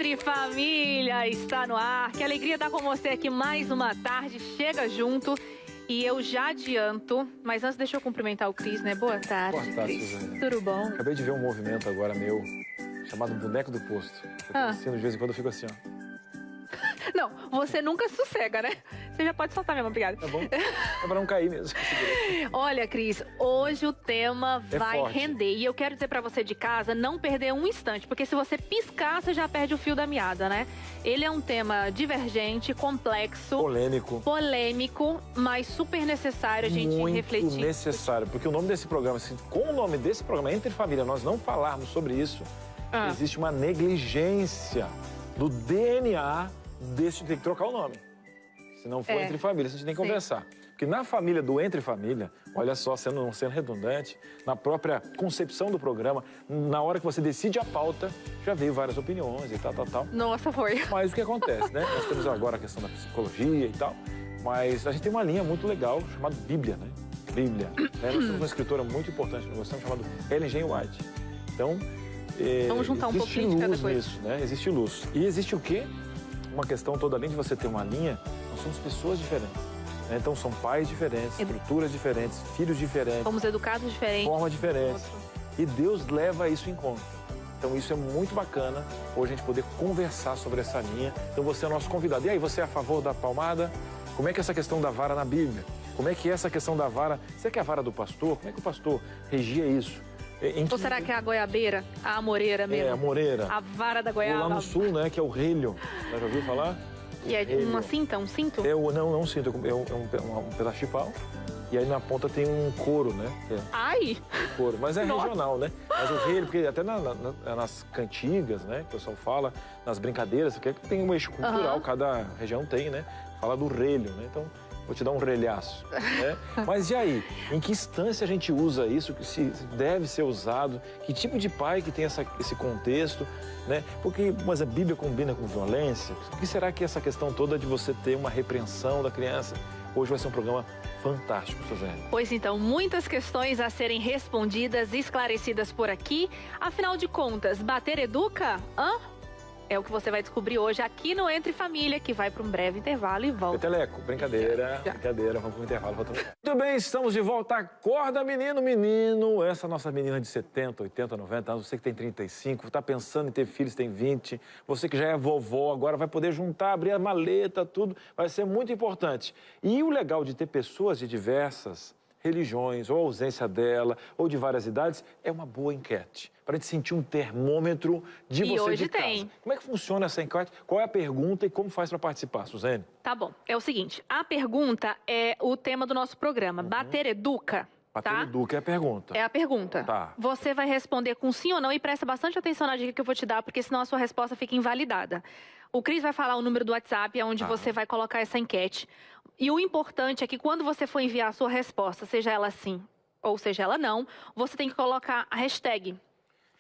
Entre Família está no ar. Que alegria estar com você aqui mais uma tarde. Chega junto. E eu já adianto, mas antes deixa eu cumprimentar o Cris, né? Boa tarde, Cris. Suzane. Tudo bom? Acabei de ver um movimento agora meu, chamado boneco do posto. Assim, de vez em quando eu fico assim, ó. Não, você nunca sossega, né? Você já pode soltar mesmo, obrigada. Tá bom? É pra não cair mesmo. Olha, Cris, hoje o tema vai forte. render. E eu quero dizer pra você de casa, não perder um instante. Porque se você piscar, você já perde o fio da meada, né? Ele é um tema divergente, complexo. Polêmico, mas super necessário a gente refletir. Muito necessário, porque o nome desse programa, assim, com o nome desse programa, Entre Família, nós não falarmos sobre isso, existe uma negligência do DNA desse, tem que trocar o nome. Se não for Entre Família, a gente tem que conversar. Porque na família do Entre Família, olha só, não sendo redundante, na própria concepção do programa, na hora que você decide a pauta, já veio várias opiniões e tal. Nossa, foi. Mas o que acontece, né? Nós temos agora a questão da psicologia e tal, mas a gente tem uma linha muito legal chamada Bíblia, né? Bíblia. Nós temos uma escritora muito importante que nós gostamos, chamada Ellen G. White. Então, vamos juntar um pouquinho de cada coisa. Nisso, né? Existe luz. E existe o quê? Uma questão toda, além de você ter uma linha, nós somos pessoas diferentes. Né? Então são pais diferentes, estruturas diferentes, filhos diferentes. Fomos educados diferentes. Formas diferentes. E Deus leva isso em conta. Então isso é muito bacana, hoje a gente poder conversar sobre essa linha. Então você é nosso convidado. E aí, você é a favor da palmada? Como é que é essa questão da vara na Bíblia? Como é que é essa questão da vara? Você quer a vara do pastor? Como é que o pastor regia isso? Ou será que é a goiabeira? A amoreira mesmo? É, a moreira. A vara da goiaba. Ou lá no sul, né, que é o relho. Já ouviu falar? E é uma cinta, um cinto? Não um cinto, é um pedaço de pau. E aí na ponta tem um couro, né? Ai! Couro, mas é regional, né? Mas o relho, porque até nas cantigas, né, que o pessoal fala, nas brincadeiras, porque tem um eixo cultural, cada região tem, né? Fala do relho, né? Então, vou te dar um relhaço, né? Mas e aí? Em que instância a gente usa isso? Que se deve ser usado? Que tipo de pai que tem esse contexto, né? Porque, mas a Bíblia combina com violência? O que será que essa questão toda de você ter uma repreensão da criança? Hoje vai ser um programa fantástico, Suzane. Pois então, muitas questões a serem respondidas e esclarecidas por aqui. Afinal de contas, bater educa? É o que você vai descobrir hoje aqui no Entre Família, que vai para um breve intervalo e volta. Peteleco, brincadeira, vamos para o intervalo. Muito bem, estamos de volta. Acorda, menino. Essa nossa menina de 70, 80, 90 anos, você que tem 35, está pensando em ter filhos, tem 20, você que já é vovó, agora vai poder juntar, abrir a maleta, tudo, vai ser muito importante. E o legal de ter pessoas de diversas religiões, ou ausência dela, ou de várias idades, é uma boa enquete. Para a gente sentir um termômetro de você hoje de casa. tem. Como é que funciona essa enquete? Qual é a pergunta e como faz para participar, Suzane? Tá bom. É o seguinte, a pergunta é o tema do nosso programa. Bater educa? Bater educa é a pergunta. É a pergunta. Tá. Você vai responder com sim ou não e presta bastante atenção na dica que eu vou te dar, porque senão a sua resposta fica invalidada. O Cris vai falar o número do WhatsApp, onde você vai colocar essa enquete. E o importante é que quando você for enviar a sua resposta, seja ela sim ou seja ela não, você tem que colocar a hashtag.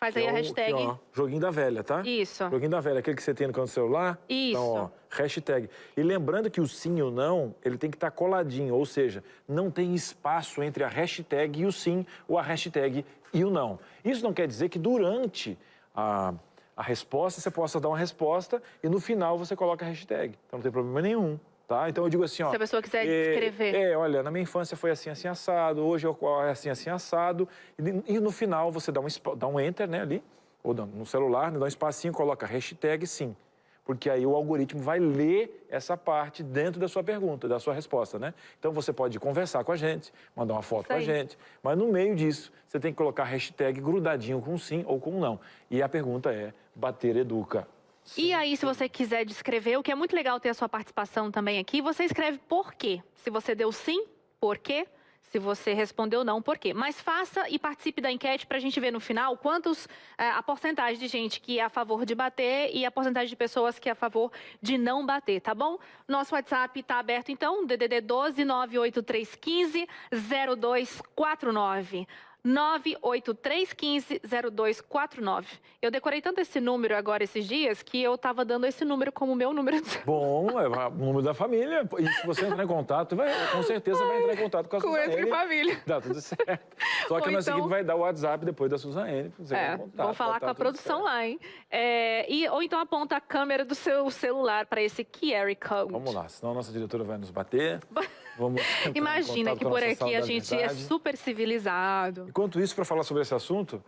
Faz aí a hashtag. Aqui, ó, joguinho da velha, tá? Isso. Joguinho da velha, aquele que você tem no canto do celular. Isso. Então, ó, hashtag. E lembrando que o sim ou não, ele tem que estar coladinho, ou seja, não tem espaço entre a hashtag e o sim, ou a hashtag e o não. Isso não quer dizer que durante a resposta você possa dar uma resposta e no final você coloca a hashtag. Então não tem problema nenhum. Tá? Então eu digo assim, ó... Se a pessoa quiser escrever. Olha, na minha infância foi assim, assim, assado, hoje é assim, assim, assado. E no final você dá um enter, né, ali, ou no celular, dá um espacinho, coloca hashtag sim. Porque aí o algoritmo vai ler essa parte dentro da sua pergunta, da sua resposta, né? Então você pode conversar com a gente, mandar uma foto com a gente, mas no meio disso você tem que colocar hashtag grudadinho com sim ou com não. E a pergunta é, bater educa? Sim. E aí, se você quiser descrever, o que é muito legal ter a sua participação também aqui, você escreve por quê. Se você deu sim, por quê? Se você respondeu não, por quê? Mas faça e participe da enquete para a gente ver no final a porcentagem de gente que é a favor de bater e a porcentagem de pessoas que é a favor de não bater, tá bom? Nosso WhatsApp está aberto então, DDD 12 98315 0249. 983150249. Eu decorei tanto esse número agora esses dias que eu estava dando esse número como meu número de celular. Bom, é o número da família. E se você entrar em contato, com certeza vai entrar em contato com a Suzane. Entre família. Dá tudo certo. Só que a nossa equipe vai dar o WhatsApp depois da Suzane. Vou falar com a produção lá, hein? Ou então aponta a câmera do seu celular para esse QR Code. Vamos lá, senão a nossa diretora vai nos bater. Vamos Imagina que por aqui a gente é super civilizado. Enquanto isso, para falar sobre esse assunto,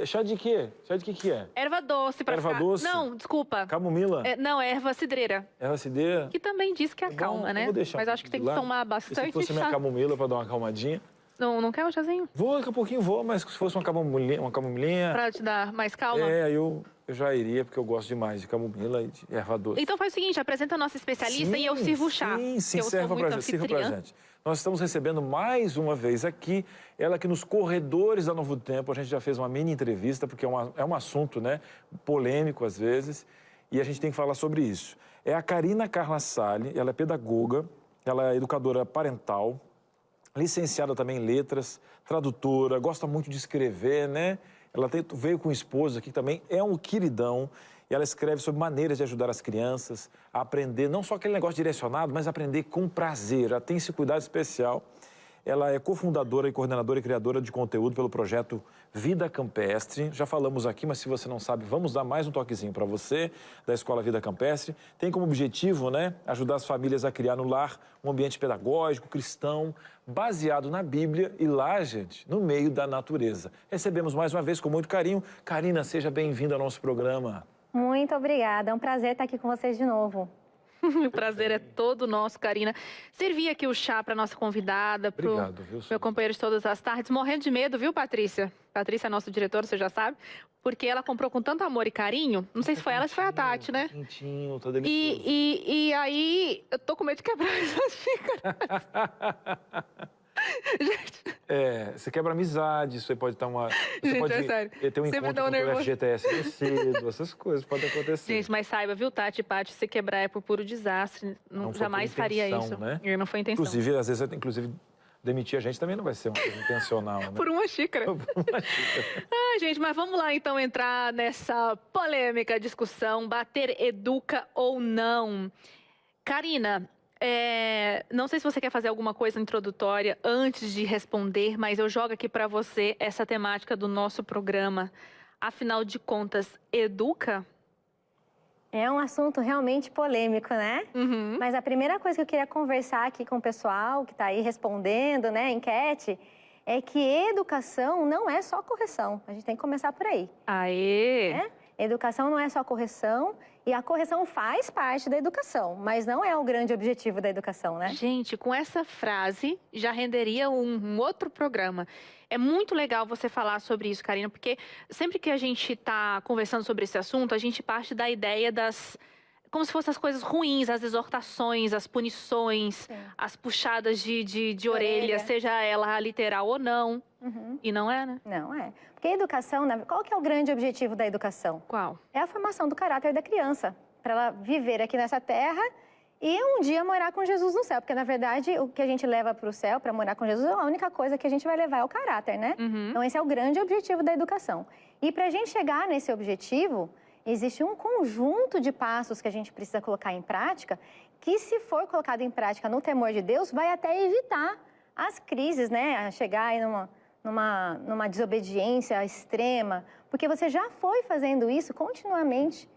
chá de quê? Chá de que é? Erva doce para Erva ficar... doce? Não, desculpa. Camomila? Não, é erva cidreira. Erva cidreira? Que também diz que acalma, né? Mas acho que tem que tomar bastante chá. Se fosse minha camomila para dar uma acalmadinha... Não quer um chazinho? Vou, daqui a pouquinho vou, mas se fosse uma camomilinha... Pra te dar mais calma? Aí eu já iria, porque eu gosto demais de camomila e de erva doce. Então faz o seguinte, apresenta a nossa especialista e eu sirvo o chá. Sim, serva pra gente. Nós estamos recebendo mais uma vez aqui, ela que nos corredores da Novo Tempo, a gente já fez uma mini entrevista, porque é um assunto, né, polêmico às vezes, e a gente tem que falar sobre isso. É a Karina Carla Sali, ela é pedagoga, ela é educadora parental, licenciada também em letras, tradutora, gosta muito de escrever, né? Ela veio com o esposo aqui também, é um queridão. E ela escreve sobre maneiras de ajudar as crianças a aprender, não só aquele negócio direcionado, mas aprender com prazer. Ela tem esse cuidado especial. Ela é cofundadora e coordenadora e criadora de conteúdo pelo projeto Vida Campestre. Já falamos aqui, mas se você não sabe, vamos dar mais um toquezinho para você, da Escola Vida Campestre. Tem como objetivo, né, ajudar as famílias a criar no lar um ambiente pedagógico, cristão, baseado na Bíblia e lá, gente, no meio da natureza. Recebemos mais uma vez com muito carinho. Karina, seja bem-vinda ao nosso programa. Muito obrigada, é um prazer estar aqui com vocês de novo. O prazer é todo nosso, Karina. Servi aqui o chá para nossa convidada, para o meu companheiro de todas as tardes. Morrendo de medo, viu, Patrícia? Patrícia é nossa diretora, você já sabe. Porque ela comprou com tanto amor e carinho. Não sei se foi ela, se foi a Tati, né? Quentinho, tá delicioso. E aí, eu tô com medo de quebrar essas xícaras. Gente... você quebra amizade, você pode estar uma... Você gente, pode ter um sempre encontro com o FGTS cedo, essas coisas podem acontecer. Gente, mas saiba, viu, Tati e Paty, se quebrar é por puro desastre. Não jamais faria isso. Né? Não foi intenção. Inclusive, às vezes, demitir a gente também não vai ser uma coisa intencional, né? Por uma xícara. Gente, mas vamos lá então entrar nessa polêmica discussão, bater educa ou não. Karina, não sei se você quer fazer alguma coisa introdutória antes de responder, mas eu jogo aqui para você essa temática do nosso programa. Afinal de contas, educa? É um assunto realmente polêmico, né? Uhum. Mas a primeira coisa que eu queria conversar aqui com o pessoal que está aí respondendo, né, enquete, é que educação não é só correção. A gente tem que começar por aí. Aê! Educação não é só correção, e a correção faz parte da educação, mas não é o grande objetivo da educação, né? Gente, com essa frase já renderia um outro programa. É muito legal você falar sobre isso, Karina, porque sempre que a gente está conversando sobre esse assunto, a gente parte da ideia como se fossem as coisas ruins, as exortações, as punições, sim, as puxadas de orelha, seja ela literal ou não. Uhum. E não é, né? Não é. Porque a educação, qual que é o grande objetivo da educação? Qual? É a formação do caráter da criança, para ela viver aqui nessa terra e um dia morar com Jesus no céu. Porque, na verdade, o que a gente leva para o céu, para morar com Jesus, a única coisa que a gente vai levar é o caráter, né? Uhum. Então, esse é o grande objetivo da educação. E para a gente chegar nesse objetivo, existe um conjunto de passos que a gente precisa colocar em prática, que se for colocado em prática no temor de Deus, vai até evitar as crises, né? A chegar aí numa desobediência extrema, porque você já foi fazendo isso continuamente,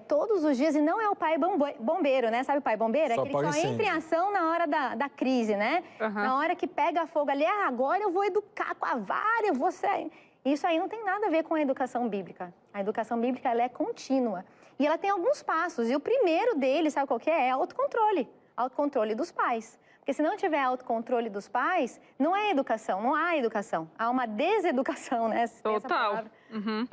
todos os dias, e não é o pai bombeiro, né? Sabe o pai bombeiro? É aquele que só entra em ação na hora da crise, né? Uhum. Na hora que pega fogo ali, agora eu vou educar com a vara, eu vou sair. Isso aí não tem nada a ver com a educação bíblica. A educação bíblica, ela é contínua. E ela tem alguns passos, e o primeiro deles, sabe qual que é? É autocontrole. Autocontrole dos pais. Porque se não tiver autocontrole dos pais, não é educação, não há educação. Há uma deseducação, né? Total. Uhum.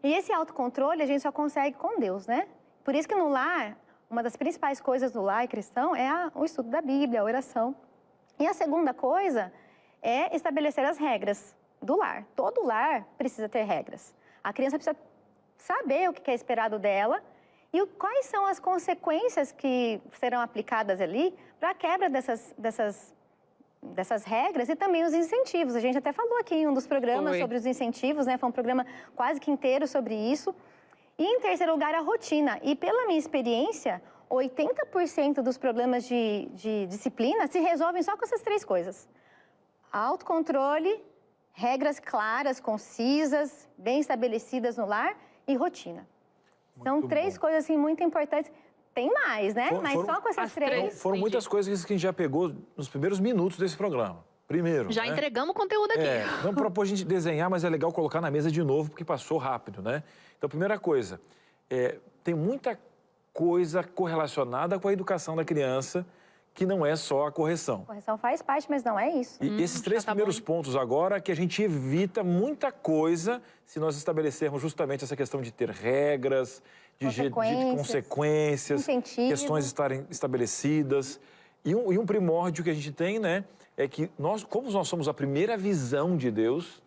E esse autocontrole a gente só consegue com Deus, né? Por isso que no lar, uma das principais coisas do lar cristão é o estudo da Bíblia, a oração. E a segunda coisa é estabelecer as regras do lar. Todo lar precisa ter regras. A criança precisa saber o que é esperado dela e quais são as consequências que serão aplicadas ali para a quebra dessas dessas regras e também os incentivos. A gente até falou aqui em um dos programas sobre os incentivos, né? Foi um programa quase que inteiro sobre isso. E em terceiro lugar, a rotina. E pela minha experiência, 80% dos problemas de disciplina se resolvem só com essas 3 coisas. Autocontrole, regras claras, concisas, bem estabelecidas no lar e rotina. São 3 coisas assim, muito importantes. Tem mais, né? Mas só com essas 3... Foram muitas coisas que a gente já pegou nos primeiros minutos desse programa. Primeiro, já entregamos o conteúdo aqui. Vamos propor a gente desenhar, mas é legal colocar na mesa de novo, porque passou rápido, né? Então, primeira coisa, tem muita coisa correlacionada com a educação da criança, que não é só a correção. A correção faz parte, mas não é isso. E esses 3 primeiros pontos agora, que a gente evita muita coisa se nós estabelecermos justamente essa questão de ter regras, de consequências, questões estarem estabelecidas. E um primórdio que a gente tem, né, é que como nós somos a primeira visão de Deus,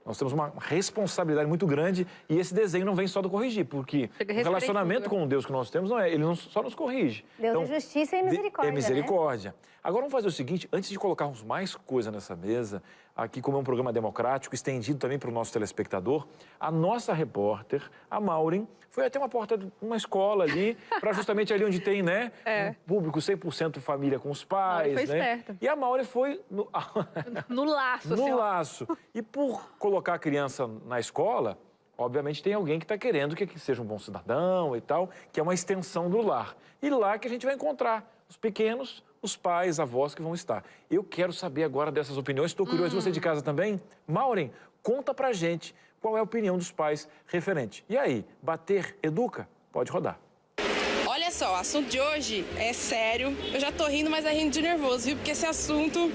nós temos uma responsabilidade muito grande e esse desenho não vem só do corrigir, porque o relacionamento com o Deus que nós temos ele não só nos corrige. Deus é justiça e misericórdia. É misericórdia. Né? Agora vamos fazer o seguinte, antes de colocarmos mais coisa nessa mesa, aqui como é um programa democrático, estendido também para o nosso telespectador, a nossa repórter, a Maureen, foi até uma porta de uma escola ali, para justamente ali onde tem, né, um público 100% família com os pais, foi né? esperta. E a Maureen foi no laço, no laço. E por colocar a criança na escola, obviamente tem alguém que está querendo que seja um bom cidadão e tal, que é uma extensão do lar. E lá que a gente vai encontrar os pequenos, os pais, avós que vão estar. Eu quero saber agora dessas opiniões, estou curioso, você de casa também? Maureen, conta pra gente qual é a opinião dos pais referente. E aí, bater educa? Pode rodar. Olha só, o assunto de hoje é sério. Eu já tô rindo, mas é rindo de nervoso, viu? Porque esse assunto...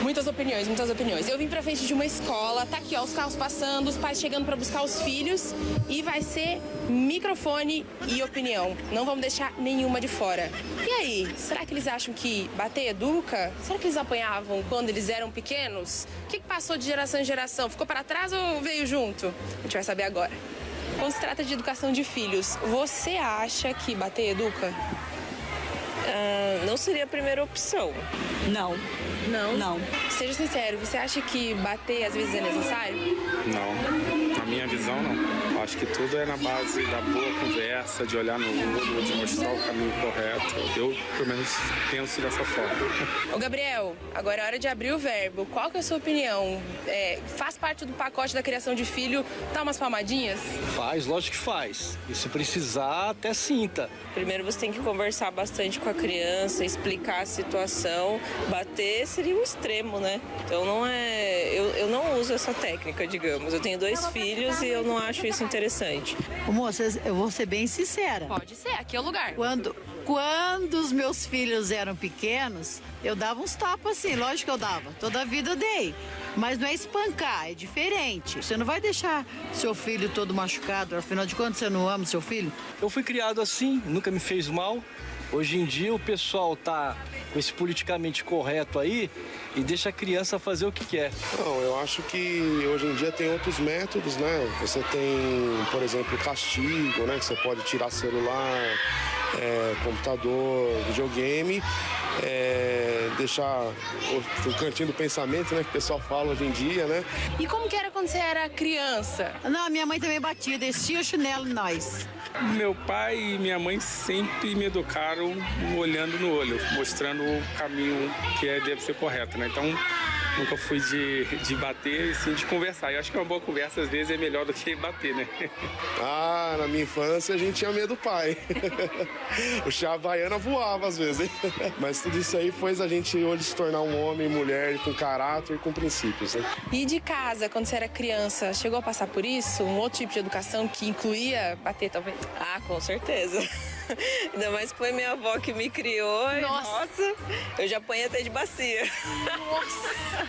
Muitas opiniões, muitas opiniões. Eu vim pra frente de uma escola, tá aqui, ó, os carros passando, os pais chegando pra buscar os filhos e vai ser microfone e opinião. Não vamos deixar nenhuma de fora. E aí, será que eles acham que bater educa? Será que eles apanhavam quando eles eram pequenos? O que passou de geração em geração? Ficou para trás ou veio junto? A gente vai saber agora. Quando se trata de educação de filhos, você acha que bater educa? Não seria a primeira opção. Não. Não? Seja sincero, você acha que bater às vezes é necessário? Não. Na minha visão, não. Acho que tudo é na base da boa conversa, de olhar no olho, de mostrar o caminho correto. Eu, pelo menos, penso dessa forma. Ô, Gabriel, agora é hora de abrir o verbo. Qual que é a sua opinião? Faz parte do pacote da criação de filho dar umas palmadinhas? Faz, lógico que faz. E se precisar, até sinta. Primeiro você tem que conversar bastante com a criança, explicar a situação. Bater seria um extremo, né? Então não é... Eu não uso essa técnica, digamos. Eu tenho 2 filhos e eu não acho isso interessante. Ô, moça, eu vou ser bem sincera. Pode ser, aqui é o lugar. Quando os meus filhos eram pequenos, eu dava uns tapas assim, lógico que eu dava. Toda a vida eu dei. Mas não é espancar, é diferente. Você não vai deixar seu filho todo machucado, afinal de contas você não ama seu filho? Eu fui criado assim, nunca me fez mal. Hoje em dia o pessoal tá com esse politicamente correto aí e deixa a criança fazer o que quer. Não, eu acho que hoje em dia tem outros métodos, né? Você tem, por exemplo, castigo, né? Que você pode tirar celular, computador, videogame, deixar o cantinho do pensamento, né? Que o pessoal fala hoje em dia, né? E como que era quando você era criança? Não, minha mãe também batia, descia o chinelo em nós. Meu pai e minha mãe sempre me educaram olhando no olho, mostrando o caminho que deve ser correto, né? Então, nunca fui de bater, e sim de conversar. Eu acho que uma boa conversa, às vezes, é melhor do que bater, né? Ah, na minha infância a gente tinha medo do pai. O chá baiana voava às vezes, hein? Mas tudo isso aí fez a gente hoje se tornar um homem e mulher com caráter e com princípios, né? E de casa, quando você era criança, chegou a passar por isso? Um outro tipo de educação que incluía bater, talvez? Ah, com certeza. Ainda mais que foi minha avó que me criou. Nossa, eu já apanhei até de bacia. Nossa!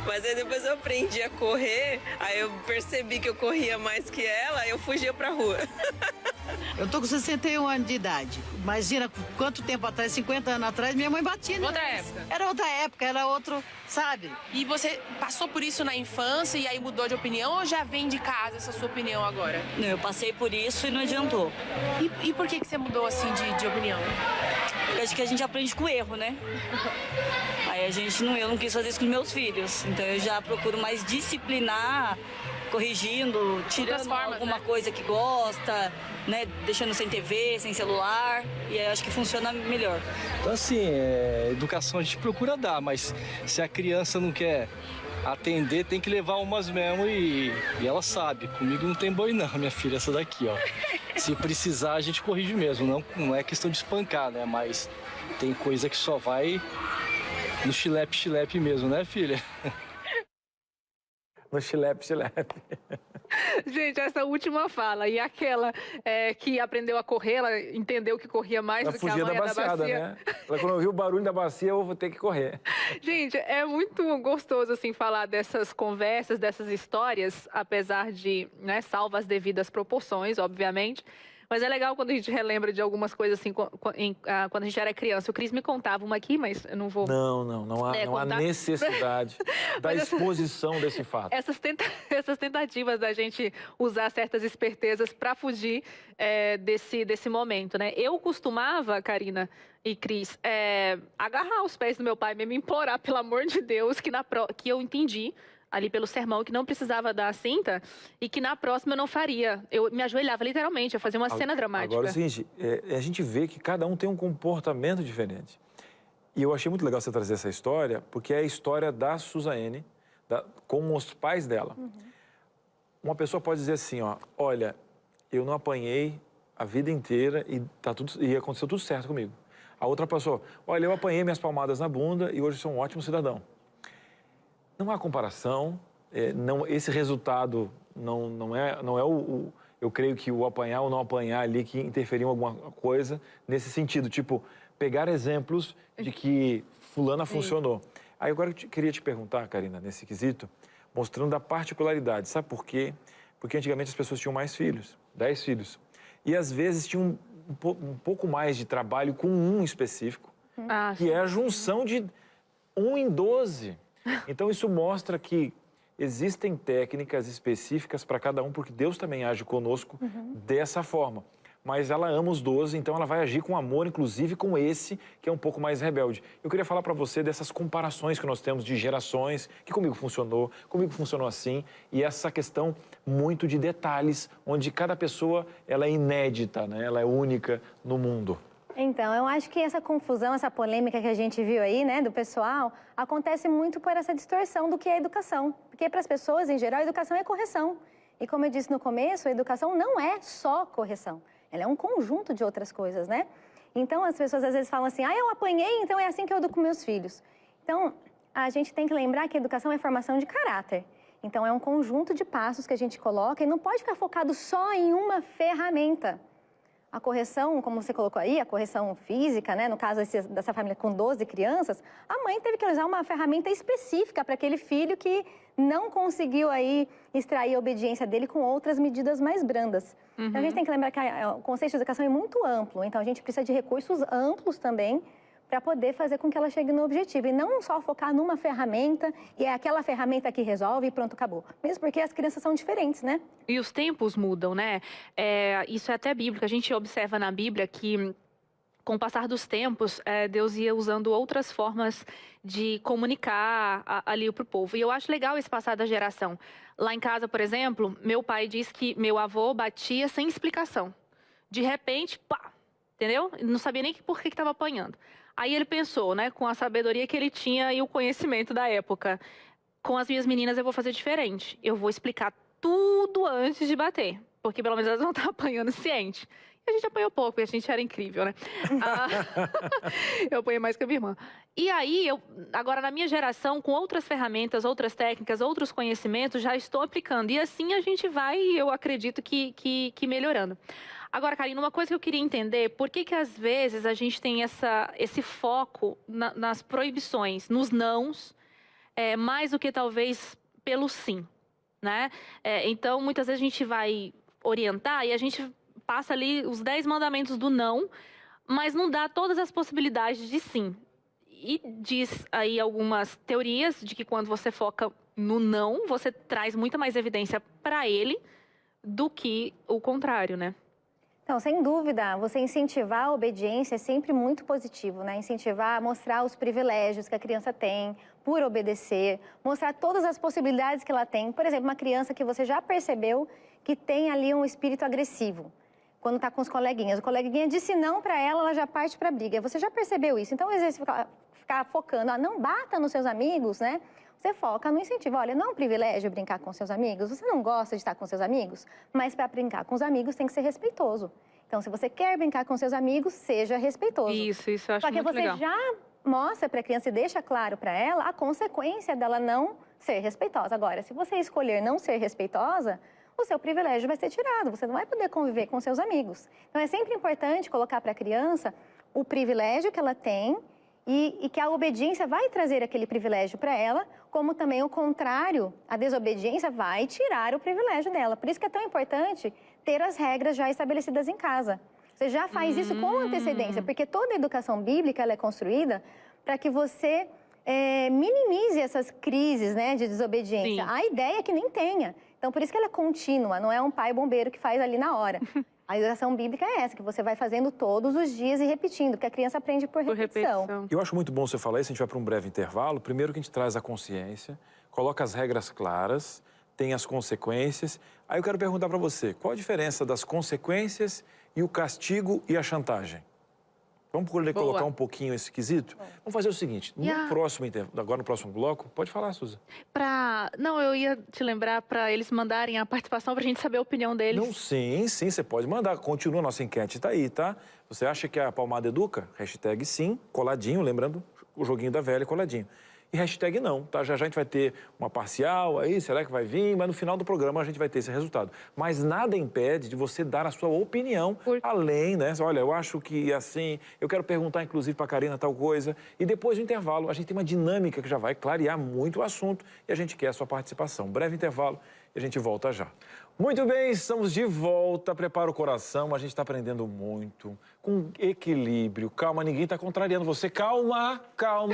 Mas aí depois eu aprendi a correr, aí eu percebi que eu corria mais que ela, aí eu fugia pra rua. Eu tô com 61 anos de idade. Imagina quanto tempo atrás, 50 anos atrás, minha mãe batia. Outra época. Era outra época, era outro, sabe? E você passou por isso na infância e aí mudou de opinião ou já vem de casa essa sua opinião agora? Não, eu passei por isso e não adiantou. E por que você mudou assim de opinião? Porque acho que a gente aprende com erro, né? Aí eu não quis fazer isso com meus filhos. Então eu já procuro mais disciplinar, corrigindo, tirando alguma coisa que gosta, né? Deixando sem TV, sem celular. E aí acho que funciona melhor. Então, assim, educação a gente procura dar, mas se a criança não quer atender, tem que levar umas mesmo e ela sabe. Comigo não tem boi não, minha filha, essa daqui, ó. Se precisar, a gente corrige mesmo. Não é questão de espancar, né? Mas tem coisa que só vai no chilepe mesmo, né, filha? No chilepe. Gente, essa última fala e aquela que aprendeu a correr, ela entendeu que corria mais Ela do que a fugia mãe da baciada, né? Ela, quando eu vi o barulho da bacia, eu vou ter que correr. Gente, é muito gostoso, assim, falar dessas conversas, dessas histórias, apesar de, né, salvo as devidas proporções, obviamente. Mas é legal quando a gente relembra de algumas coisas, assim, quando a gente era criança. O Cris me contava uma aqui, mas eu não vou... Não há necessidade da exposição desse fato. Essas tentativas da gente usar certas espertezas para fugir desse momento, né? Eu costumava, Karina e Cris, agarrar os pés do meu pai, mesmo implorar, pelo amor de Deus, que eu entendi ali pelo sermão, que não precisava dar a cinta e que na próxima eu não faria. Eu me ajoelhava, literalmente, eu fazia uma cena dramática. Agora é o seguinte, a gente vê que cada um tem um comportamento diferente. E eu achei muito legal você trazer essa história, porque é a história da Suzane, com os pais dela. Uhum. Uma pessoa pode dizer assim, ó, olha, eu não apanhei a vida inteira e aconteceu tudo certo comigo. A outra pessoa, olha, eu apanhei minhas palmadas na bunda e hoje sou um ótimo cidadão. Não há comparação, esse resultado não é eu creio que o apanhar ou não apanhar ali que interferiu em alguma coisa nesse sentido, tipo, pegar exemplos de que fulana funcionou. Aí agora eu queria te perguntar, Karina, nesse quesito, mostrando a particularidade, sabe por quê? Porque antigamente as pessoas tinham mais filhos, 10 filhos, e às vezes tinham um pouco mais de trabalho com um específico, que é a junção de 1 em 12. Então, isso mostra que existem técnicas específicas para cada um, porque Deus também age conosco dessa forma. Mas ela ama os 12, então ela vai agir com amor, inclusive com esse, que é um pouco mais rebelde. Eu queria falar para você dessas comparações que nós temos de gerações, que comigo funcionou assim, e essa questão muito de detalhes, onde cada pessoa ela é inédita, né? Ela é única no mundo. Então, eu acho que essa confusão, essa polêmica que a gente viu aí, né, do pessoal, acontece muito por essa distorção do que é educação. Porque para as pessoas, em geral, a educação é correção. E como eu disse no começo, a educação não é só correção. Ela é um conjunto de outras coisas, né? Então, as pessoas às vezes falam assim, eu apanhei, então é assim que eu educo meus filhos. Então, a gente tem que lembrar que a educação é formação de caráter. Então, é um conjunto de passos que a gente coloca e não pode ficar focado só em uma ferramenta. A correção, como você colocou aí, a correção física, né? No caso dessa família com 12 crianças, a mãe teve que usar uma ferramenta específica para aquele filho que não conseguiu aí extrair a obediência dele com outras medidas mais brandas. Então, a gente tem que lembrar que o conceito de educação é muito amplo, então a gente precisa de recursos amplos também para poder fazer com que ela chegue no objetivo. E não só focar numa ferramenta, e é aquela ferramenta que resolve e pronto, acabou. Mesmo porque as crianças são diferentes, né? E os tempos mudam, né? Isso é até bíblico. A gente observa na Bíblia que, com o passar dos tempos, Deus ia usando outras formas de comunicar ali para o povo. E eu acho legal esse passar da geração. Lá em casa, por exemplo, meu pai diz que meu avô batia sem explicação. De repente, pá! Entendeu? Não sabia nem por que estava apanhando. Aí ele pensou, né, com a sabedoria que ele tinha e o conhecimento da época. Com as minhas meninas eu vou fazer diferente. Eu vou explicar tudo antes de bater. Porque pelo menos elas não estão apanhando ciente. E a gente apanhou pouco, porque a gente era incrível, né? Eu apanhei mais que a minha irmã. E aí, agora na minha geração, com outras ferramentas, outras técnicas, outros conhecimentos, já estou aplicando. E assim a gente vai, eu acredito que melhorando. Agora, Karina, uma coisa que eu queria entender, por que às vezes a gente tem esse foco nas proibições, nos nãos, mais do que talvez pelo sim, né? Então, muitas vezes a gente vai orientar e a gente passa ali os 10 mandamentos do não, mas não dá todas as possibilidades de sim. E diz aí algumas teorias de que quando você foca no não, você traz muita mais evidência para ele do que o contrário, né? Então, sem dúvida, você incentivar a obediência é sempre muito positivo, né? Incentivar, mostrar os privilégios que a criança tem por obedecer, mostrar todas as possibilidades que ela tem. Por exemplo, uma criança que você já percebeu que tem ali um espírito agressivo, quando está com os coleguinhas. O coleguinha disse não para ela, ela já parte para a briga. Você já percebeu isso? Então, às vezes, ficar focando, não bata nos seus amigos, né? Você foca no incentivo. Olha, não é um privilégio brincar com seus amigos. Você não gosta de estar com seus amigos, mas para brincar com os amigos tem que ser respeitoso. Então, se você quer brincar com seus amigos, seja respeitoso. Isso eu acho muito legal. Só que você já mostra para a criança e deixa claro para ela a consequência dela não ser respeitosa. Agora, se você escolher não ser respeitosa, o seu privilégio vai ser tirado. Você não vai poder conviver com seus amigos. Então, é sempre importante colocar para a criança o privilégio que ela tem e que a obediência vai trazer aquele privilégio para ela, como também o contrário, a desobediência vai tirar o privilégio dela. Por isso que é tão importante ter as regras já estabelecidas em casa. Você já faz isso com antecedência, porque toda a educação bíblica ela é construída para que você minimize essas crises, né, de desobediência. Sim. A ideia é que nem tenha. Então, por isso que ela é contínua, não é um pai bombeiro que faz ali na hora. A educação bíblica é essa, que você vai fazendo todos os dias e repetindo, porque a criança aprende por repetição. Eu acho muito bom você falar isso, a gente vai para um breve intervalo. Primeiro que a gente traz a consciência, coloca as regras claras, tem as consequências. Aí eu quero perguntar para você, qual a diferença das consequências e o castigo e a chantagem? Vamos poder colocar um pouquinho esse quesito? Vamos fazer o seguinte, agora no próximo bloco, pode falar, Suza. Não, eu ia te lembrar para eles mandarem a participação para a gente saber a opinião deles. Não, sim, você pode mandar. Continua a nossa enquete, tá aí, tá? Você acha que a palmada educa? Hashtag sim, coladinho, lembrando o joguinho da velha, coladinho. E hashtag não, tá? Já a gente vai ter uma parcial aí, será que vai vir? Mas no final do programa a gente vai ter esse resultado. Mas nada impede de você dar a sua opinião, além, né? Olha, eu acho que assim, eu quero perguntar inclusive para a Karina tal coisa. E depois do intervalo, a gente tem uma dinâmica que já vai clarear muito o assunto e a gente quer a sua participação. Breve intervalo e a gente volta já. Muito bem, estamos de volta. Prepara o coração, a gente está aprendendo muito, com equilíbrio. Calma, ninguém está contrariando você. Calma,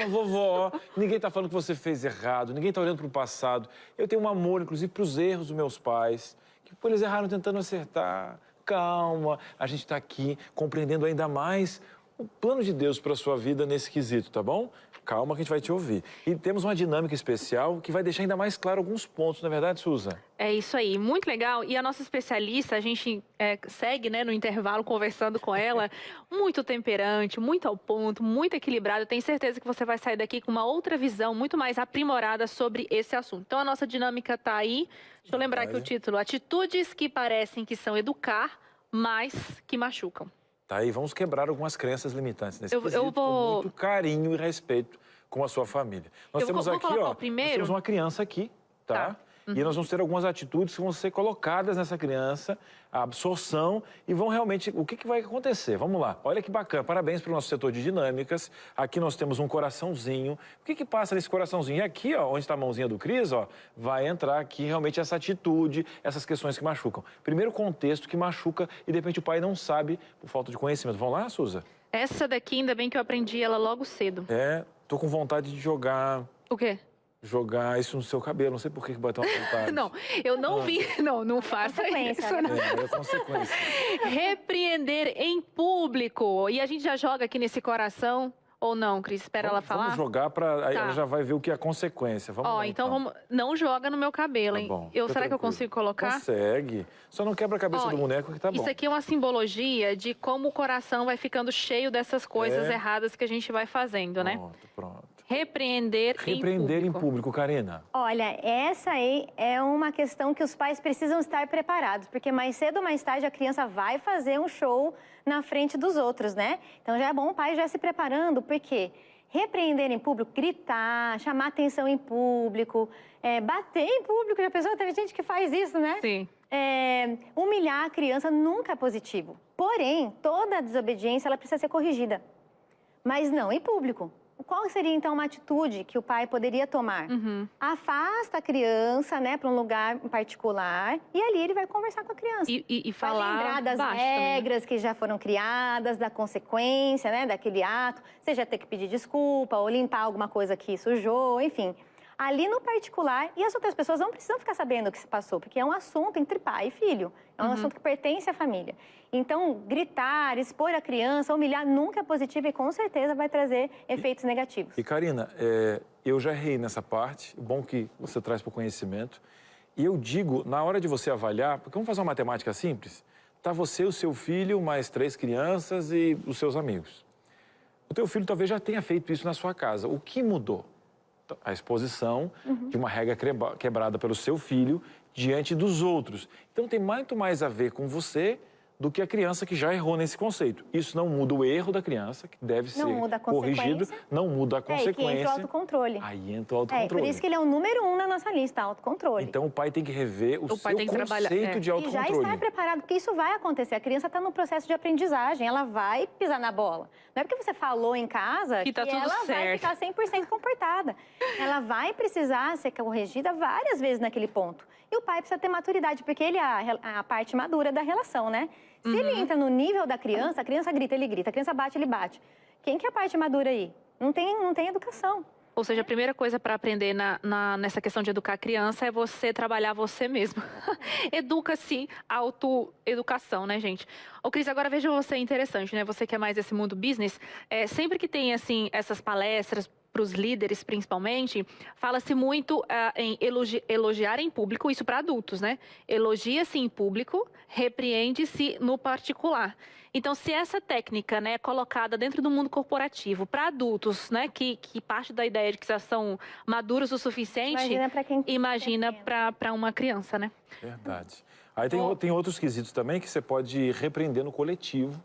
vovó. Ninguém está falando que você fez errado, ninguém está olhando para o passado. Eu tenho um amor, inclusive, para os erros dos meus pais, que eles erraram tentando acertar. Calma, a gente está aqui compreendendo ainda mais o plano de Deus para a sua vida nesse quesito, tá bom? Calma que a gente vai te ouvir. E temos uma dinâmica especial que vai deixar ainda mais claro alguns pontos, não é verdade, Suza? É isso aí, muito legal. E a nossa especialista, a gente segue, né, no intervalo conversando com ela, muito temperante, muito ao ponto, muito equilibrada. Eu tenho certeza que você vai sair daqui com uma outra visão muito mais aprimorada sobre esse assunto. Então a nossa dinâmica tá aí. Deixa eu lembrar aqui o título: Atitudes que parecem que são educar, mas que machucam. Tá aí, vamos quebrar algumas crenças limitantes nesse quesito, eu vou... com muito carinho e respeito com a sua família. Nós temos aqui, ó, nós temos uma criança aqui, tá? E nós vamos ter algumas atitudes que vão ser colocadas nessa criança, a absorção, e vão realmente... O que vai acontecer? Vamos lá. Olha que bacana. Parabéns para o nosso setor de dinâmicas. Aqui nós temos um coraçãozinho. O que passa nesse coraçãozinho? E aqui, ó, onde está a mãozinha do Cris, ó, vai entrar aqui realmente essa atitude, essas questões que machucam. Primeiro contexto que machuca e, de repente, o pai não sabe por falta de conhecimento. Vamos lá, Suza? Essa daqui, ainda bem que eu aprendi ela logo cedo. Tô com vontade de jogar... O quê? Jogar isso no seu cabelo, não sei por que bateu uma vontade. Não, eu não vi. Não faça isso. É consequência. Repreender em público. E a gente já joga aqui nesse coração, ou não, Cris? Espera ela falar. Vamos jogar para aí ela já vai ver o que é a consequência. Vamos lá, então vamos... Não joga no meu cabelo, hein? Tá bom, Será que eu consigo colocar? Consegue. Só não quebra a cabeça do boneco que tá bom. Isso aqui é uma simbologia de como o coração vai ficando cheio dessas coisas erradas que a gente vai fazendo, né? Pronto. Repreender em público, Karina. Olha, essa aí é uma questão que os pais precisam estar preparados, porque mais cedo ou mais tarde a criança vai fazer um show na frente dos outros, né? Então já é bom o pai já se preparando, porque repreender em público, gritar, chamar atenção em público, bater em público, já pensou? Teve gente que faz isso, né? Sim. Humilhar a criança nunca é positivo. Porém, toda desobediência ela precisa ser corrigida, mas não em público. Qual seria, então, uma atitude que o pai poderia tomar? Afasta a criança, né, para um lugar particular e ali ele vai conversar com a criança. E falar vai lembrar das baixo também, né? regras que já foram criadas, da consequência, né, daquele ato. Seja ter que pedir desculpa ou limpar alguma coisa que sujou, enfim. Ali no particular, e as outras pessoas não precisam ficar sabendo o que se passou, porque é um assunto entre pai e filho. É um assunto que pertence à família. Então, gritar, expor a criança, humilhar nunca é positivo e com certeza vai trazer efeitos negativos. E, Karina, eu já errei nessa parte, bom que você traz para o conhecimento. E eu digo, na hora de você avaliar, porque vamos fazer uma matemática simples, tá você, o seu filho, mais 3 crianças e os seus amigos. O teu filho talvez já tenha feito isso na sua casa. O que mudou? A exposição de uma regra quebrada pelo seu filho diante dos outros. Então, tem muito mais a ver com você do que a criança que já errou nesse conceito. Isso não muda o erro da criança, que deve ser corrigido, não muda a consequência. Aí entra o autocontrole. Aí entra o autocontrole. Por isso que ele é o número 1 na nossa lista, autocontrole. Então, o pai tem que rever o seu conceito de autocontrole. E já estar preparado, porque isso vai acontecer. A criança está no processo de aprendizagem, ela vai pisar na bola. Não é porque você falou em casa que ela vai ficar 100% comportada. Ela vai precisar ser corrigida várias vezes naquele ponto. E o pai precisa ter maturidade, porque ele é a parte madura da relação, né? Se ele entra no nível da criança, a criança grita, ele grita, a criança bate, ele bate. Quem que é a parte madura aí? Não tem educação. Ou seja, a primeira coisa para aprender nessa questão de educar a criança é você trabalhar você mesmo. Educa-se, autoeducação, né, gente? Ô, Cris, agora veja você interessante, né? Você que é mais desse mundo business, sempre que tem, assim, essas palestras para os líderes, principalmente, fala-se muito em elogiar em público, isso para adultos, né? Elogia-se em público, repreende-se no particular. Então, se essa técnica, né, é colocada dentro do mundo corporativo para adultos, né, que parte da ideia de que já são maduros o suficiente, imagina para uma criança, né? Verdade. Aí tem outros quesitos também que você pode repreender no coletivo,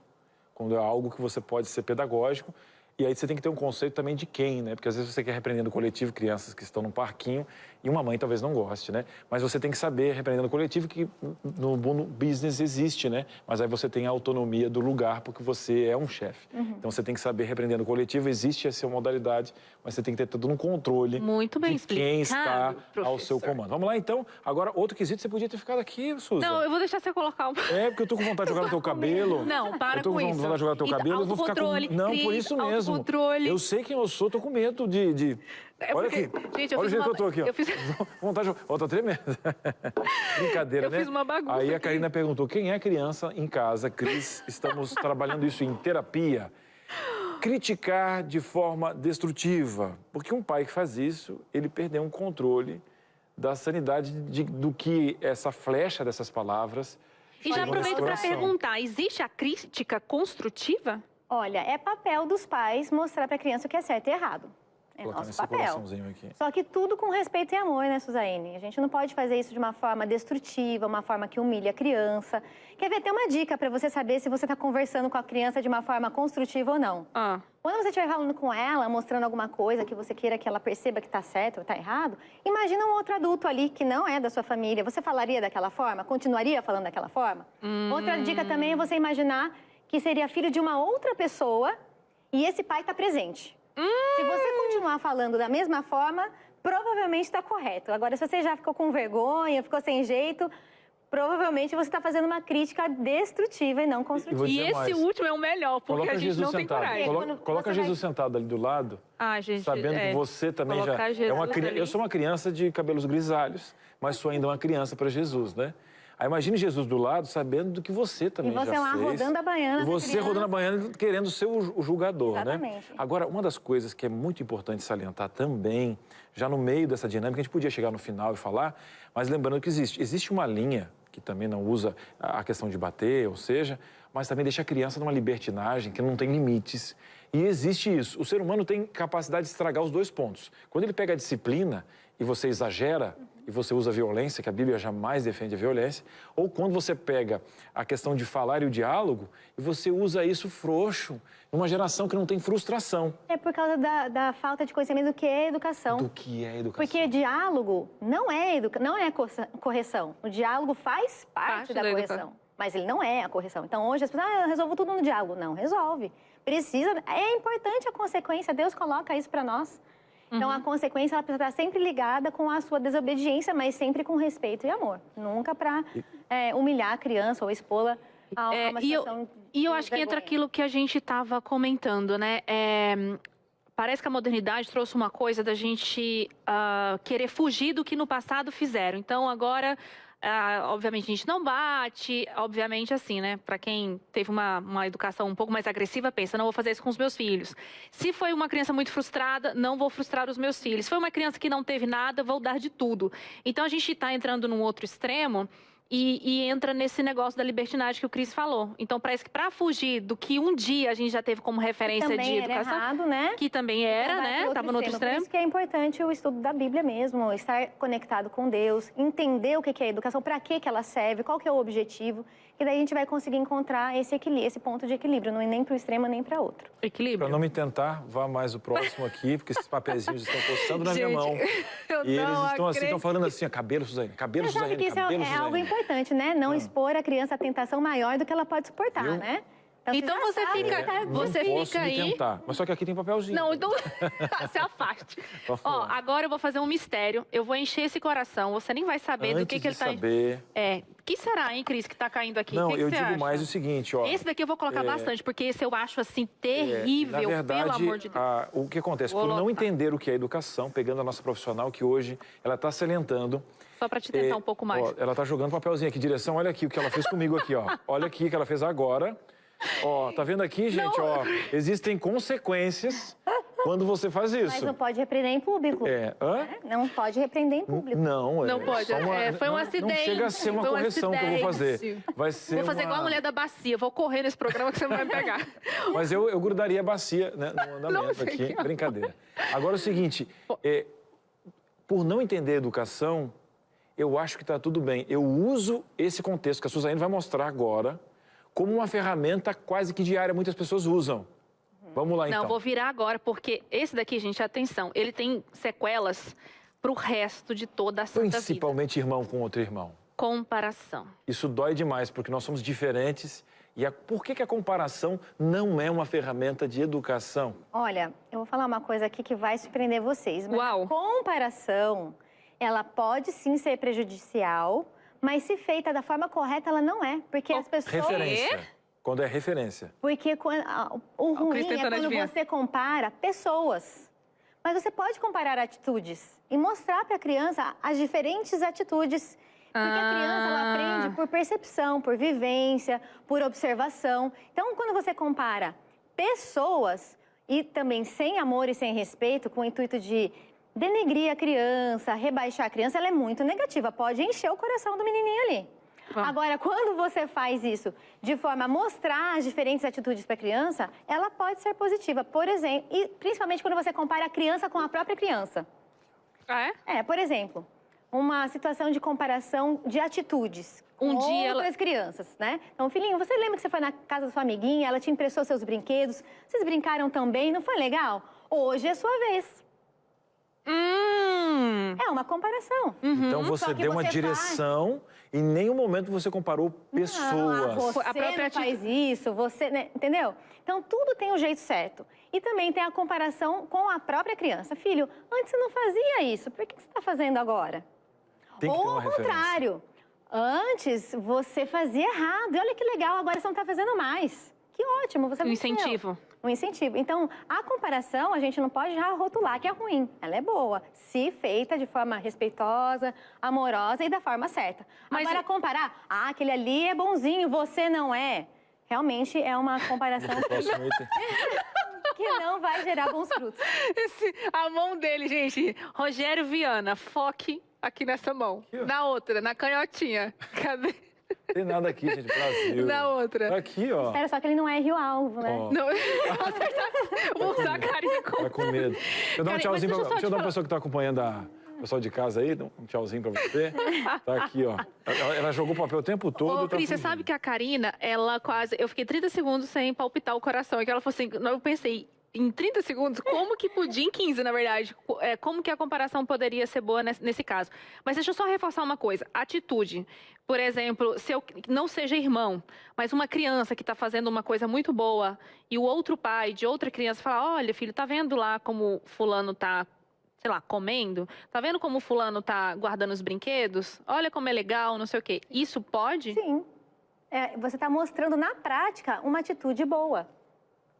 quando é algo que você pode ser pedagógico. E aí você tem que ter um conceito também de quem, né? Porque às vezes você quer repreender no coletivo crianças que estão num parquinho e uma mãe talvez não goste, né? Mas você tem que saber repreender no coletivo que no business existe, né? Mas aí você tem a autonomia do lugar porque você é um chefe. Então você tem que saber repreender no coletivo, existe essa modalidade, mas você tem que ter todo um controle de quem está ao seu comando. Vamos lá então. Agora, outro quesito, você podia ter ficado aqui, Suzy. Não, eu vou deixar você colocar um... Porque eu tô com vontade de jogar no teu cabelo. Não, para com isso. Eu tô com vontade de jogar no teu cabelo, eu vou ficar com... Não, por isso mesmo. Eu sei quem eu sou, tô com medo de... Olha aqui, gente, olha o jeito que eu tô aqui, ó. Eu fiz... Vontade de... Ó, tô tremendo. Brincadeira, né? Eu fiz uma bagunça. Aí a Karina perguntou, quem é criança em casa? Cris, estamos trabalhando isso em terapia. Criticar de forma destrutiva. Porque um pai que faz isso, ele perdeu um controle da sanidade do que essa flecha dessas palavras... E já aproveito para perguntar, existe a crítica construtiva? Olha, é papel dos pais mostrar para a criança o que é certo e errado. É nosso papel. Só que tudo com respeito e amor, né, Suzaine? A gente não pode fazer isso de uma forma destrutiva, uma forma que humilha a criança. Quer ver? Tem uma dica para você saber se você está conversando com a criança de uma forma construtiva ou não. Quando você estiver falando com ela, mostrando alguma coisa que você queira que ela perceba que está certo ou está errado, imagina um outro adulto ali que não é da sua família. Você falaria daquela forma? Continuaria falando daquela forma? Outra dica também é você imaginar que seria filho de uma outra pessoa e esse pai está presente. Se você continuar falando da mesma forma, provavelmente está correto. Agora, se você já ficou com vergonha, ficou sem jeito, provavelmente você está fazendo uma crítica destrutiva e não construtiva. E esse último é o melhor, porque coloca a gente Jesus não tem coragem. Coloca Jesus sentado ali do lado, sabendo que você também já é uma criança. Eu sou uma criança de cabelos grisalhos, mas sou ainda uma criança para Jesus, né? Aí imagine Jesus do lado, sabendo do que você também já fez. E você lá rodando a baiana. E você rodando a baiana, querendo ser o julgador, Exatamente. Né? Agora, uma das coisas que é muito importante salientar também, já no meio dessa dinâmica, a gente podia chegar no final e falar, mas lembrando que existe uma linha que também não usa a questão de bater, ou seja, mas também deixa a criança numa libertinagem que não tem limites. E existe isso. O ser humano tem capacidade de estragar os dois pontos. Quando ele pega a disciplina e você exagera, e você usa a violência, que a Bíblia jamais defende a violência, ou quando você pega a questão de falar e o diálogo, e você usa isso frouxo, numa geração que não tem frustração. É por causa da falta de conhecimento do que é educação. Do que é educação. Porque diálogo não é correção. O diálogo faz parte da correção. mas ele não é a correção. Então, hoje as pessoas, eu resolvo tudo no diálogo. Não, resolve. Precisa, é importante a consequência, Deus coloca isso para nós. Então, a consequência, ela precisa estar sempre ligada com a sua desobediência, mas sempre com respeito e amor. Nunca para humilhar a criança ou expô-la a uma situação E eu acho que entra aquilo que a gente estava comentando, né? Parece que a modernidade trouxe uma coisa da gente querer fugir do que no passado fizeram. Então, agora... obviamente a gente não bate, obviamente assim, né? Para quem teve uma educação um pouco mais agressiva, pensa, não vou fazer isso com os meus filhos. Se foi uma criança muito frustrada, não vou frustrar os meus filhos. Se foi uma criança que não teve nada, vou dar de tudo. Então a gente está entrando num outro extremo e entra nesse negócio da libertinagem que o Cris falou. Então parece que para fugir do que um dia a gente já teve como referência de educação, era errado, né? Que também era, né? Estava no outro extremo. Por isso que é importante o estudo da Bíblia mesmo, estar conectado com Deus, entender o que é educação, para que ela serve, qual que é o objetivo, e daí a gente vai conseguir encontrar esse ponto de equilíbrio, não ir nem para o extremo nem para outro. Equilíbrio. Para não me tentar, vá mais o próximo aqui, porque esses papeizinhos estão coçando na minha mão. E eles estão falando assim, ó, cabelo, Suzane, cabelo, Suzane, cabelo, Suzane. Isso é algo importante, né? Não expor a criança a tentação maior do que ela pode suportar, né? Então você fica, você não fica aí. Tentar. Mas só que aqui tem papelzinho. Não, então se afaste. Ó, agora eu vou fazer um mistério. Eu vou encher esse coração. Você nem vai saber do que ele tá. Saber. O que será, hein, Cris, que tá caindo aqui? Não, que eu você digo acha? mais o seguinte, ó. Esse daqui eu vou colocar bastante, porque esse eu acho assim terrível, na verdade, pelo amor de Deus. O que acontece? Por não entender o que é educação, pegando a nossa profissional, que hoje ela está salientando. Só para te tentar um pouco mais. Ó, ela tá jogando papelzinho aqui, direção, olha aqui o que ela fez comigo aqui, ó. Olha aqui o que ela fez agora. Ó, tá vendo aqui, gente, ó, existem consequências quando você faz isso. Mas não pode repreender em público. Não pode repreender em público. Não, não pode. Foi um acidente. Não chega a ser uma correção que eu vou fazer. Vai ser vou fazer igual a mulher da bacia. Vou correr nesse programa que você não vai me pegar. Mas eu grudaria a bacia, né, no andamento aqui. Brincadeira. Agora é o seguinte, por não entender educação, eu acho que tá tudo bem. Eu uso esse contexto que a Suzane vai mostrar agora como uma ferramenta quase que diária, muitas pessoas usam. Vamos lá, então. Não, vou virar agora, porque esse daqui, gente, atenção, ele tem sequelas pro resto de toda a santa vida. Principalmente irmão com outro irmão. Comparação. Isso dói demais, porque nós somos diferentes. E por que a comparação não é uma ferramenta de educação? Olha, eu vou falar uma coisa aqui que vai surpreender vocês. Mas Uau! A comparação, ela pode sim ser prejudicial, mas se feita da forma correta, ela não é. Porque as pessoas... Referência. Quando é referência. Porque o ruim é quando você compara pessoas. Mas você pode comparar atitudes e mostrar para a criança as diferentes atitudes. Porque a criança, ela aprende por percepção, por vivência, por observação. Então, quando você compara pessoas e também sem amor e sem respeito, com o intuito de denegrir a criança, rebaixar a criança, ela é muito negativa. Pode encher o coração do menininho ali. Agora, quando você faz isso de forma a mostrar as diferentes atitudes para a criança, ela pode ser positiva. Por exemplo, e principalmente quando você compara a criança com a própria criança. Por exemplo, uma situação de comparação de atitudes com outras crianças, né? Então, filhinho, você lembra que você foi na casa da sua amiguinha, ela te emprestou seus brinquedos, vocês brincaram também, não foi legal? Hoje é sua vez. É uma comparação. Então você deu uma direção e em nenhum momento você comparou pessoas. Você não faz isso, você... Né? Entendeu? Então tudo tem o jeito certo. E também tem a comparação com a própria criança. Filho, antes você não fazia isso, por que você está fazendo agora? Tem que ter uma Ou ao contrário, antes você fazia errado. E olha que legal, agora você não está fazendo mais. Que ótimo, você Um incentivo. Um incentivo. Então, a comparação, a gente não pode já rotular que é ruim. Ela é boa, se feita de forma respeitosa, amorosa e da forma certa. Mas agora, comparar, aquele ali é bonzinho, você não é. Realmente é uma comparação que não vai gerar bons frutos. A mão dele, gente. Rogério Viana, foque aqui nessa mão. Na outra, na canhotinha. Cadê? Tem nada aqui, gente, Brasil. Na outra. Aqui, ó. Espera só que ele não erre o alvo, né? Não, vou usar a carinha com... Tá com medo. Deixa eu dar um tchauzinho pra... Deixa eu dar uma pessoa que tá acompanhando o pessoal de casa aí, um tchauzinho pra você. Tá aqui, ó. Ela jogou papel o tempo todo. Ô, Cris, você sabe que a Karina, ela quase... Eu fiquei 30 segundos sem palpitar o coração. E que ela falou assim... Eu pensei, em 30 segundos, como que podia, em 15, na verdade, como que a comparação poderia ser boa nesse caso. Mas deixa eu só reforçar uma coisa, atitude. Por exemplo, se eu não seja irmão, mas uma criança que está fazendo uma coisa muito boa e o outro pai de outra criança fala, olha, filho, tá vendo lá como fulano tá, sei lá, comendo? Tá vendo como fulano tá guardando os brinquedos? Olha como é legal, não sei o quê. Isso pode? Sim. Você está mostrando na prática uma atitude boa.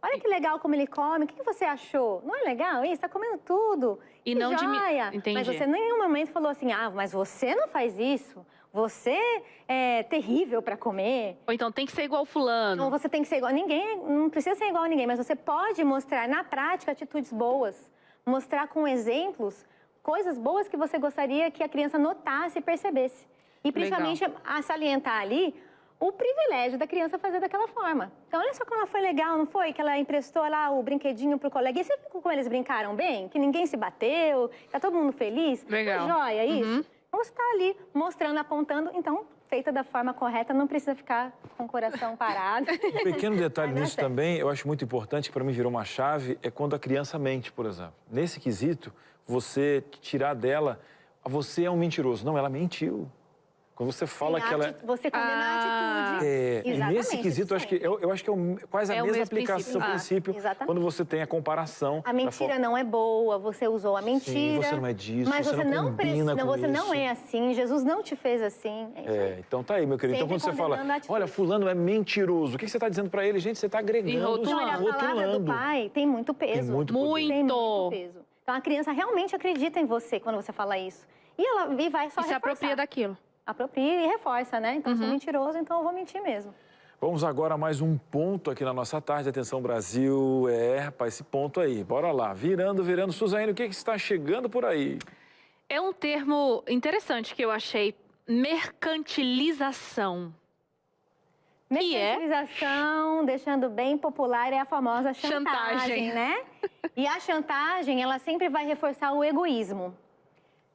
Olha que legal como ele come, o que você achou? Não é legal isso? Está comendo tudo. E não joia. Entendi. Mas você em nenhum momento falou assim, mas você não faz isso, você é terrível para comer. Ou então tem que ser igual fulano. Ou você tem que ser igual, ninguém, não precisa ser igual a ninguém, mas você pode mostrar na prática atitudes boas, mostrar com exemplos coisas boas que você gostaria que a criança notasse e percebesse. E principalmente a salientar ali o privilégio da criança fazer daquela forma. Então, olha só como ela foi legal, não foi? Que ela emprestou lá o brinquedinho pro colega. E você viu como eles brincaram bem? Que ninguém se bateu, tá todo mundo feliz? Legal. É joia, isso? Então, você tá ali mostrando, apontando. Então, feita da forma correta, não precisa ficar com o coração parado. Um pequeno detalhe nisso também, eu acho muito importante, que para mim virou uma chave, é quando a criança mente, por exemplo. Nesse quesito, você tirar dela, você é um mentiroso. Não, ela mentiu. Quando você fala que ela... Você condena a atitude. E nesse quesito, eu acho que é quase a mesma aplicação do princípio, quando você tem a comparação. A mentira não é boa, você usou a mentira. Sim, você não é disso, mas você não precisa, você não é assim, Jesus não te fez assim. Então tá aí, meu querido. Então quando você fala, olha, fulano é mentiroso, o que você está dizendo para ele? Gente, você está agregando, rotulando. A palavra do pai tem muito peso. Tem muito peso. Então a criança realmente acredita em você quando você fala isso. E ela vai só se apropria daquilo. Apropria e reforça, né? Então, eu sou mentiroso, então eu vou mentir mesmo. Vamos agora a mais um ponto aqui na nossa tarde. Atenção, Brasil. Rapaz, esse ponto aí. Bora lá. Virando. Suzane, o que está chegando por aí? É um termo interessante que eu achei. Mercantilização. Mercantilização, deixando bem popular, é a famosa chantagem, né? E a chantagem, ela sempre vai reforçar o egoísmo.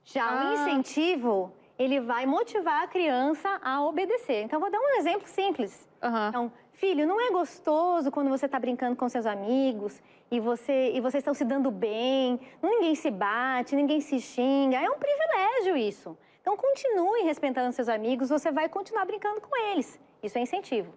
Já o incentivo... ele vai motivar a criança a obedecer. Então, vou dar um exemplo simples. Então, filho, não é gostoso quando você está brincando com seus amigos e vocês estão se dando bem, ninguém se bate, ninguém se xinga. É um privilégio isso. Então, continue respeitando seus amigos, você vai continuar brincando com eles. Isso é incentivo.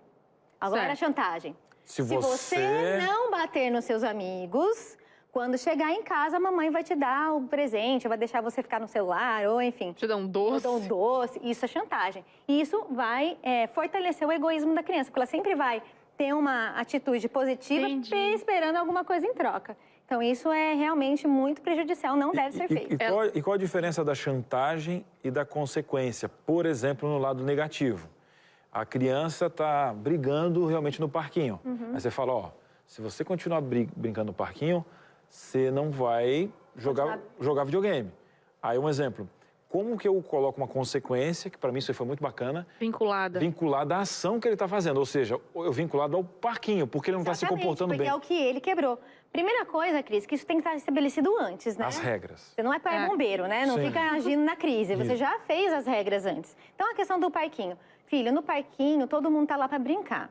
Agora, a chantagem. Se você não bater nos seus amigos... quando chegar em casa, a mamãe vai te dar o presente, vai deixar você ficar no celular, ou enfim... te dar um doce. Um doce, isso é chantagem. E isso vai fortalecer o egoísmo da criança, porque ela sempre vai ter uma atitude positiva esperando alguma coisa em troca. Então, isso é realmente muito prejudicial, não deve ser feito. E qual a diferença da chantagem e da consequência? Por exemplo, no lado negativo. A criança está brigando realmente no parquinho. Aí você fala, se você continuar brincando no parquinho... você não vai jogar videogame. Aí um exemplo, como que eu coloco uma consequência, que para mim isso foi muito bacana... Vinculada à ação que ele está fazendo, ou seja, eu vinculado ao parquinho, porque ele não está se comportando bem. Porque é o que ele quebrou. Primeira coisa, Cris, que isso tem que estar estabelecido antes, né? As regras. Você não é pai bombeiro, né? Não fica agindo na crise, você já fez as regras antes. Então, a questão do parquinho. Filho, no parquinho, todo mundo está lá para brincar.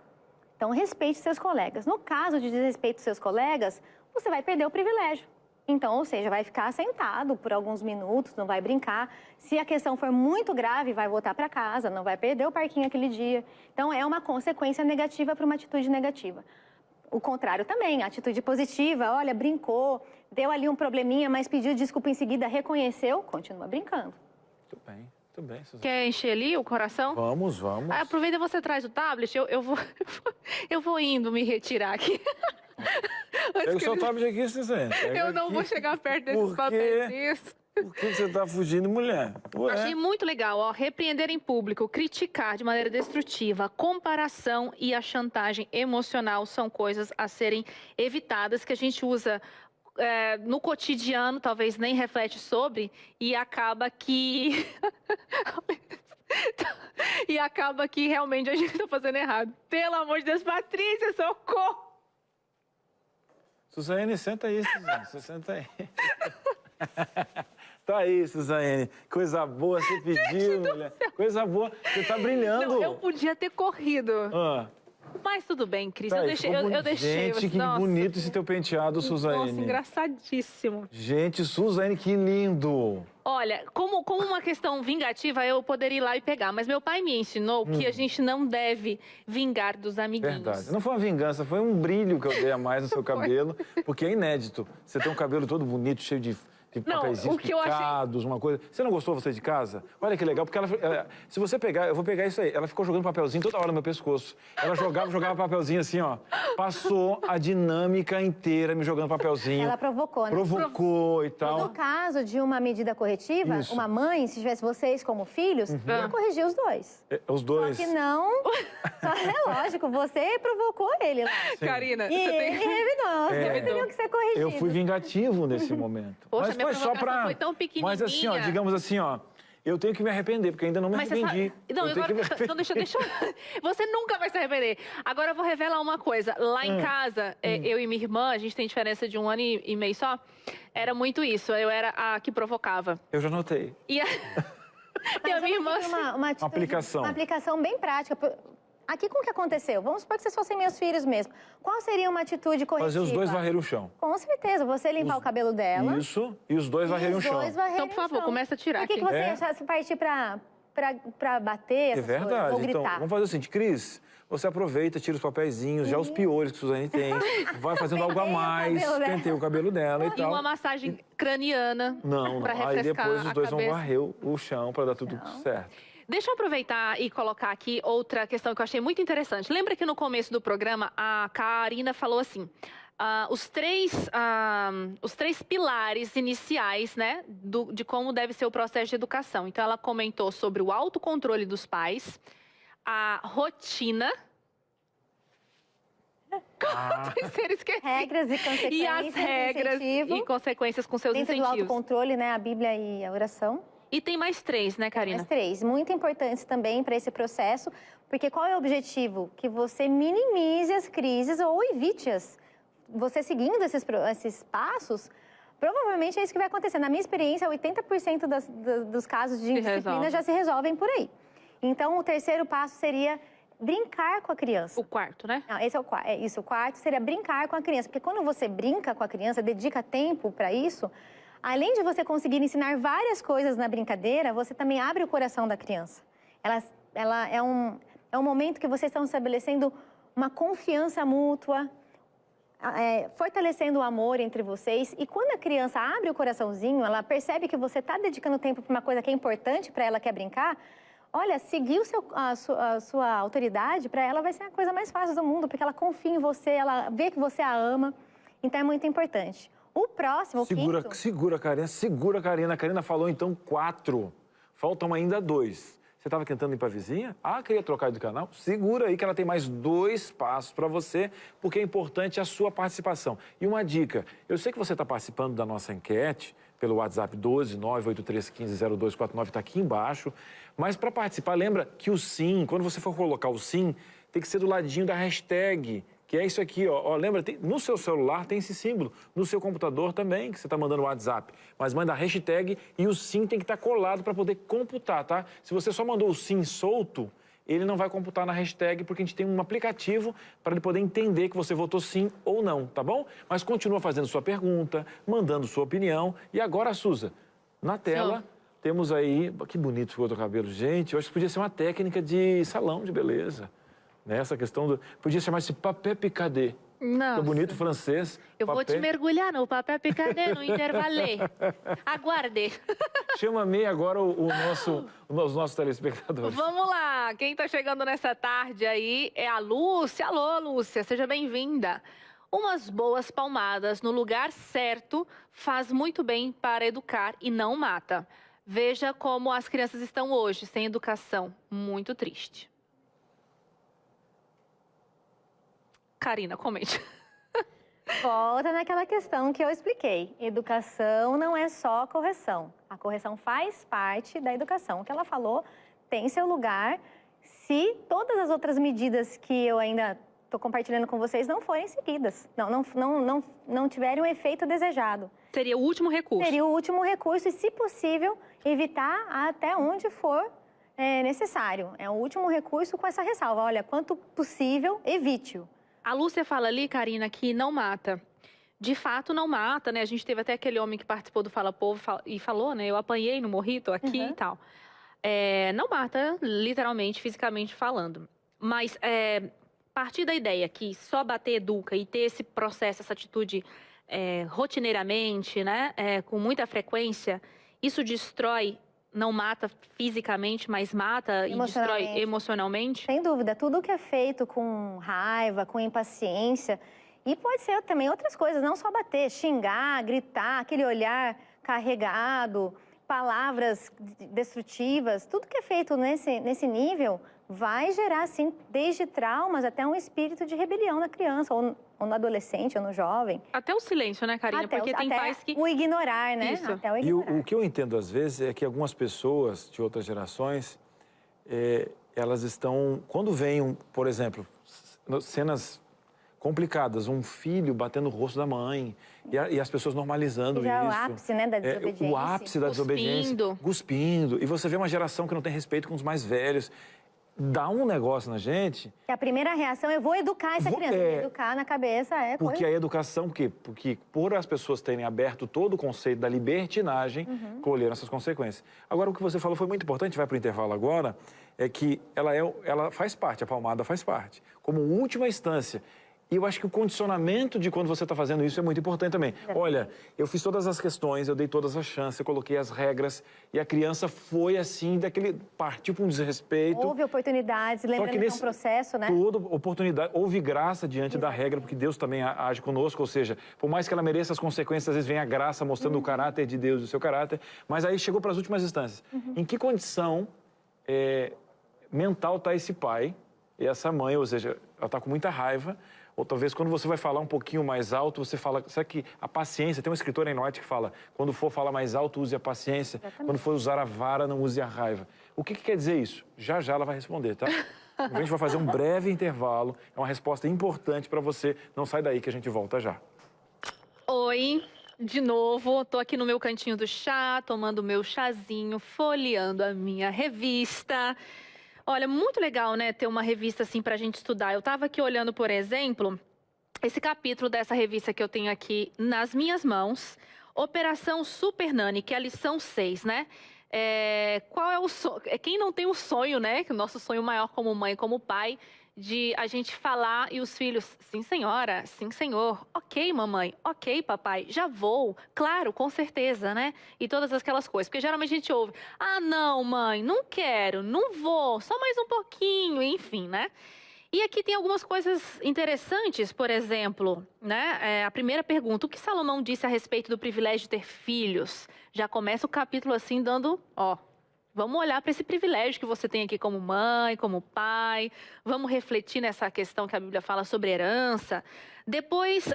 Então, respeite seus colegas. No caso de desrespeito dos seus colegas... você vai perder o privilégio. Então, ou seja, vai ficar sentado por alguns minutos, não vai brincar. Se a questão for muito grave, vai voltar para casa, não vai perder o parquinho aquele dia. Então, é uma consequência negativa para uma atitude negativa. O contrário também, a atitude positiva, olha, brincou, deu ali um probleminha, mas pediu desculpa em seguida, reconheceu, continua brincando. Muito bem, Suzane. Quer encher ali o coração? Vamos. Aproveita, você traz o tablet, eu vou indo me retirar aqui. Pega o seu tablet aqui, Suzane. Eu não vou chegar perto desses papéis. Por que você está fugindo, mulher? Achei muito legal, repreender em público, criticar de maneira destrutiva, comparação e a chantagem emocional são coisas a serem evitadas, que a gente usa no cotidiano, talvez nem reflete sobre, e acaba que... e acaba que realmente a gente está fazendo errado. Pelo amor de Deus, Patrícia, socorro! Suzane, senta aí, Suzane. Você senta aí. Tá aí, Suzane. Coisa boa, você pediu, mulher. Coisa boa. Você tá brilhando. Não, eu podia ter corrido. Mas tudo bem, Cris, Tá, eu aí, deixei. ficou Eu deixei. Gente, que Nossa, bonito esse teu penteado, Suzane. Nossa, engraçadíssimo. Gente, Suzane, que lindo. Olha, como uma questão vingativa, eu poderia ir lá e pegar. Mas meu pai me ensinou que a gente não deve vingar dos amiguinhos. Verdade. Não foi uma vingança, foi um brilho que eu dei a mais no seu cabelo, porque é inédito. Você tem um cabelo todo bonito, cheio de papeizinhos o que eu achei- picados, uma coisa. Você não gostou, você de casa? Olha que legal, porque se você pegar, eu vou pegar isso aí. Ela ficou jogando papelzinho toda hora no meu pescoço. Ela jogava papelzinho assim, ó. Passou a dinâmica inteira me jogando papelzinho. Ela provocou, né? Provocou e tal. No caso de uma medida corretiva, Isso. uma mãe, se tivesse vocês como filhos, ia corrigir os dois. Os dois. Só que não. É lógico, você provocou ele lá. Karina, E você tem... ele revidou. Vocês teriam que ser corrigidos. Eu fui vingativo nesse momento. Poxa, mas minha foi só provocação pra... foi tão pequenininha. Mas assim, ó, digamos assim, ó, eu tenho que me arrepender, porque ainda não me Mas você arrependi. sabe... Não, Eu tenho agora... que me arrepender. Então deixa eu... Você nunca vai se arrepender. Agora eu vou revelar uma coisa. Lá em casa, eu e minha irmã, a gente tem diferença de 1 ano e meio só, era muito isso. Eu era a que provocava. Eu já notei. E a, e a minha irmã... Uma atitude, aplicação. Uma aplicação bem prática. Aqui, com o que aconteceu? Vamos supor que vocês fossem meus filhos mesmo. Qual seria uma atitude corretiva? Fazer os dois varrer o chão. Com certeza. Você limpar o cabelo dela. Isso, e os dois varrerem o chão. Então, por favor, começa a tirar Por que aqui. você É. achasse partir pra bater É essas coisas? verdade. Ou Então, gritar? vamos fazer o seguinte, Cris, você aproveita, tira os papeizinhos, já os piolhos que a Suzane tem, vai fazendo algo a Penteia o mais, cabelo dela. penteia o cabelo dela e E tal. uma massagem craniana. Não, pra não. Aí refrescar depois os a dois vão cabeça. varrer o chão pra dar tudo certo. Deixa eu aproveitar e colocar aqui outra questão que eu achei muito interessante. Lembra que no começo do programa a Karina falou assim, os três pilares iniciais, né, de como deve ser o processo de educação. Então ela comentou sobre o autocontrole dos pais, a rotina. Ser esquecido. Regras e consequências. E as regras incentivo. e consequências com seus Dentro do incentivos. autocontrole, né? A Bíblia e a oração. E tem mais 3, né, Karina? Mais 3, muito importantes também para esse processo, porque qual é o objetivo? Que você minimize as crises ou evite-as. Você seguindo esses passos, provavelmente é isso que vai acontecer. Na minha experiência, 80% dos casos de indisciplina já se resolvem por aí. Então, o terceiro passo seria brincar com a criança. O quarto, né? Não, esse é o quarto. O quarto seria brincar com a criança, porque quando você brinca com a criança, dedica tempo para isso, além de você conseguir ensinar várias coisas na brincadeira, você também abre o coração da criança. Ela é um momento que vocês estão estabelecendo uma confiança mútua, fortalecendo o amor entre vocês. E quando a criança abre o coraçãozinho, ela percebe que você está dedicando tempo para uma coisa que é importante para ela, que é brincar. Olha, seguir a sua autoridade, para ela vai ser a coisa mais fácil do mundo, porque ela confia em você, ela vê que você a ama. Então é muito importante. O próximo, o quinto... Segura, Karina. A Karina falou, então, 4. Faltam ainda 2. Você estava tentando ir para a vizinha? Queria trocar de canal? Segura aí que ela tem mais 2 passos para você, porque é importante a sua participação. E uma dica, eu sei que você está participando da nossa enquete pelo WhatsApp 12983150249, está aqui embaixo, mas para participar, lembra que o sim, quando você for colocar o sim, tem que ser do ladinho da hashtag, que é isso aqui, ó. Lembra, no seu celular tem esse símbolo, no seu computador também, que você está mandando o WhatsApp. Mas manda a hashtag e o sim tem que estar colado para poder computar, tá? Se você só mandou o sim solto, ele não vai computar na hashtag, porque a gente tem um aplicativo para ele poder entender que você votou sim ou não, tá bom? Mas continua fazendo sua pergunta, mandando sua opinião. E agora, Suza, na tela... Temos aí... Que bonito ficou o teu cabelo. Gente, eu acho que podia ser uma técnica de salão de beleza. Nessa questão do... Podia chamar-se papel picadê. Não. Bonito francês. Eu vou te mergulhar no papel picadê, no intervalê. Aguarde. Chama-me agora os nossos telespectadores. Vamos lá. Quem está chegando nessa tarde aí é a Lúcia. Alô, Lúcia. Seja bem-vinda. Umas boas palmadas no lugar certo faz muito bem para educar e não mata. Veja como as crianças estão hoje, sem educação. Muito triste. Karina, comente. Volta naquela questão que eu expliquei. Educação não é só correção. A correção faz parte da educação. O que ela falou tem seu lugar se todas as outras medidas que eu ainda estou compartilhando com vocês não forem seguidas, não tiverem o efeito desejado. Seria o último recurso. Seria o último recurso e, se possível, evitar até onde for necessário. É o último recurso com essa ressalva. Olha, quanto possível, evite-o. A Lúcia fala ali, Karina, que não mata. De fato, não mata, né? A gente teve até aquele homem que participou do Fala Povo e falou, né? Eu apanhei, não morri, tô aqui e tal. Não mata, literalmente, fisicamente falando. Mas partir da ideia que só bater educa e ter esse processo, essa atitude rotineiramente, né? Com muita frequência, isso destrói, não mata fisicamente, mas mata e destrói emocionalmente? Sem dúvida. Tudo que é feito com raiva, com impaciência... E pode ser também outras coisas, não só bater, xingar, gritar, aquele olhar carregado, palavras destrutivas. Tudo que é feito nesse nível vai gerar, assim, desde traumas até um espírito de rebelião na criança, ou no adolescente, ou no jovem. Até o silêncio, né, Karina? Porque tem pais que... o ignorar, né? Isso. Até o ignorar. E o que eu entendo, às vezes, é que algumas pessoas de outras gerações, elas estão... Quando vem, por exemplo, cenas... complicadas, um filho batendo o rosto da mãe e as pessoas normalizando isso. Já é o ápice, né, da desobediência. O ápice da desobediência. Cuspindo. E você vê uma geração que não tem respeito com os mais velhos. Dá um negócio na gente... A primeira reação é, vou educar essa criança. Vou educar na cabeça Porque a educação, porque por as pessoas terem aberto todo o conceito da libertinagem, colheram essas consequências. Agora, o que você falou foi muito importante, vai para o intervalo agora, é que ela faz parte, a palmada faz parte. Como última instância... E eu acho que o condicionamento de quando você está fazendo isso é muito importante também. Olha, eu fiz todas as questões, eu dei todas as chances, eu coloquei as regras e a criança foi assim, partiu para um desrespeito. Houve oportunidades, lembrando que é um processo, né? Toda oportunidade, houve graça diante da regra, porque Deus também age conosco, ou seja, por mais que ela mereça as consequências, às vezes vem a graça mostrando o caráter de Deus e o seu caráter, mas aí chegou para as últimas instâncias. Em que condição mental está esse pai e essa mãe, ou seja, ela está com muita raiva. Ou talvez quando você vai falar um pouquinho mais alto, você fala... Sabe que a paciência... Tem um escritor em Norte que fala... Quando for falar mais alto, use a paciência. Exatamente. Quando for usar a vara, não use a raiva. O que quer dizer isso? Já ela vai responder, tá? A gente vai fazer um breve intervalo. É uma resposta importante para você. Não sai daí que a gente volta já. Oi, de novo. Tô aqui no meu cantinho do chá, tomando meu chazinho, folheando a minha revista... Olha, muito legal, né, ter uma revista assim pra gente estudar. Eu tava aqui olhando, por exemplo, esse capítulo dessa revista que eu tenho aqui nas minhas mãos, Operação Super Nani, que é a lição 6, né? Qual é o sonho? Quem não tem o sonho, né, que o nosso sonho maior como mãe, como pai, de a gente falar e os filhos, sim senhora, sim senhor, ok mamãe, ok papai, já vou, claro, com certeza, né? E todas aquelas coisas, porque geralmente a gente ouve, ah não mãe, não quero, não vou, só mais um pouquinho, enfim, né? E aqui tem algumas coisas interessantes, por exemplo, né? A primeira pergunta, o que Salomão disse a respeito do privilégio de ter filhos? Já começa o capítulo assim dando, vamos olhar para esse privilégio que você tem aqui como mãe, como pai. Vamos refletir nessa questão que a Bíblia fala sobre herança. Depois,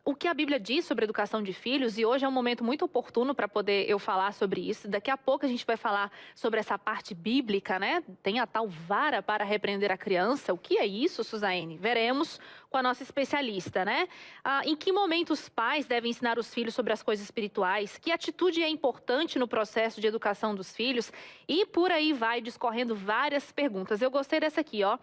o que a Bíblia diz sobre a educação de filhos. E hoje é um momento muito oportuno para poder eu falar sobre isso. Daqui a pouco a gente vai falar sobre essa parte bíblica, né? Tem a tal vara para repreender a criança. O que é isso, Suzane? Veremos com a nossa especialista, né? Em que momento os pais devem ensinar os filhos sobre as coisas espirituais? Que atitude é importante no processo de educação dos filhos? E por aí vai discorrendo várias perguntas. Eu gostei dessa aqui, ó.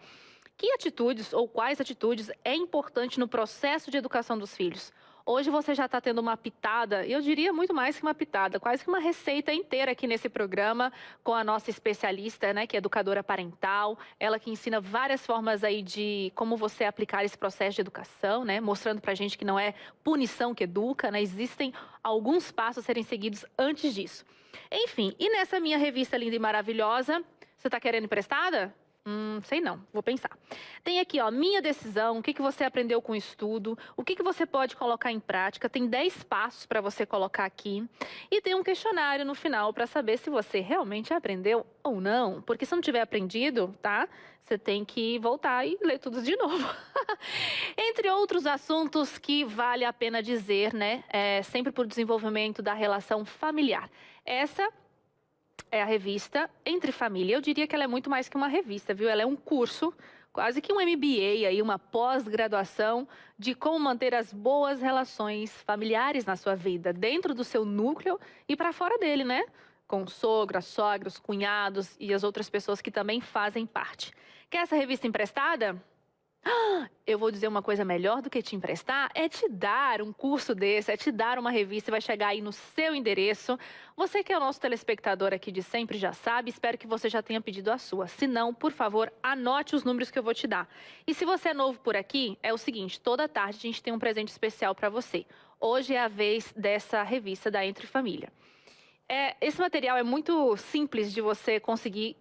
Que atitudes ou quais atitudes é importante no processo de educação dos filhos? Hoje você já está tendo uma pitada, eu diria muito mais que uma pitada, quase que uma receita inteira aqui nesse programa com a nossa especialista, né, que é educadora parental, ela que ensina várias formas aí de como você aplicar esse processo de educação, né, mostrando pra gente que não é punição que educa, né, existem alguns passos a serem seguidos antes disso. Enfim, e nessa minha revista linda e maravilhosa, você está querendo emprestada? Sei não, vou pensar. Tem aqui, ó, minha decisão, o que você aprendeu com o estudo, o que você pode colocar em prática, tem 10 passos para você colocar aqui e tem um questionário no final para saber se você realmente aprendeu ou não, porque se não tiver aprendido, tá? Você tem que voltar e ler tudo de novo. Entre outros assuntos que vale a pena dizer, né, sempre por desenvolvimento da relação familiar. Essa é a revista Entre Família. Eu diria que ela é muito mais que uma revista, viu? Ela é um curso, quase que um MBA, aí, uma pós-graduação de como manter as boas relações familiares na sua vida, dentro do seu núcleo e para fora dele, né? com sogra, sogros, cunhados e as outras pessoas que também fazem parte. Quer essa revista emprestada? Eu vou dizer uma coisa melhor do que te emprestar, é te dar um curso desse, é te dar uma revista, vai chegar aí no seu endereço. Você que é o nosso telespectador aqui de sempre já sabe, espero que você já tenha pedido a sua. Se não, por favor, anote os números que eu vou te dar. E se você é novo por aqui, é o seguinte, toda tarde a gente tem um presente especial para você. Hoje é a vez dessa revista da Entre Família. Esse material é muito simples de você conseguir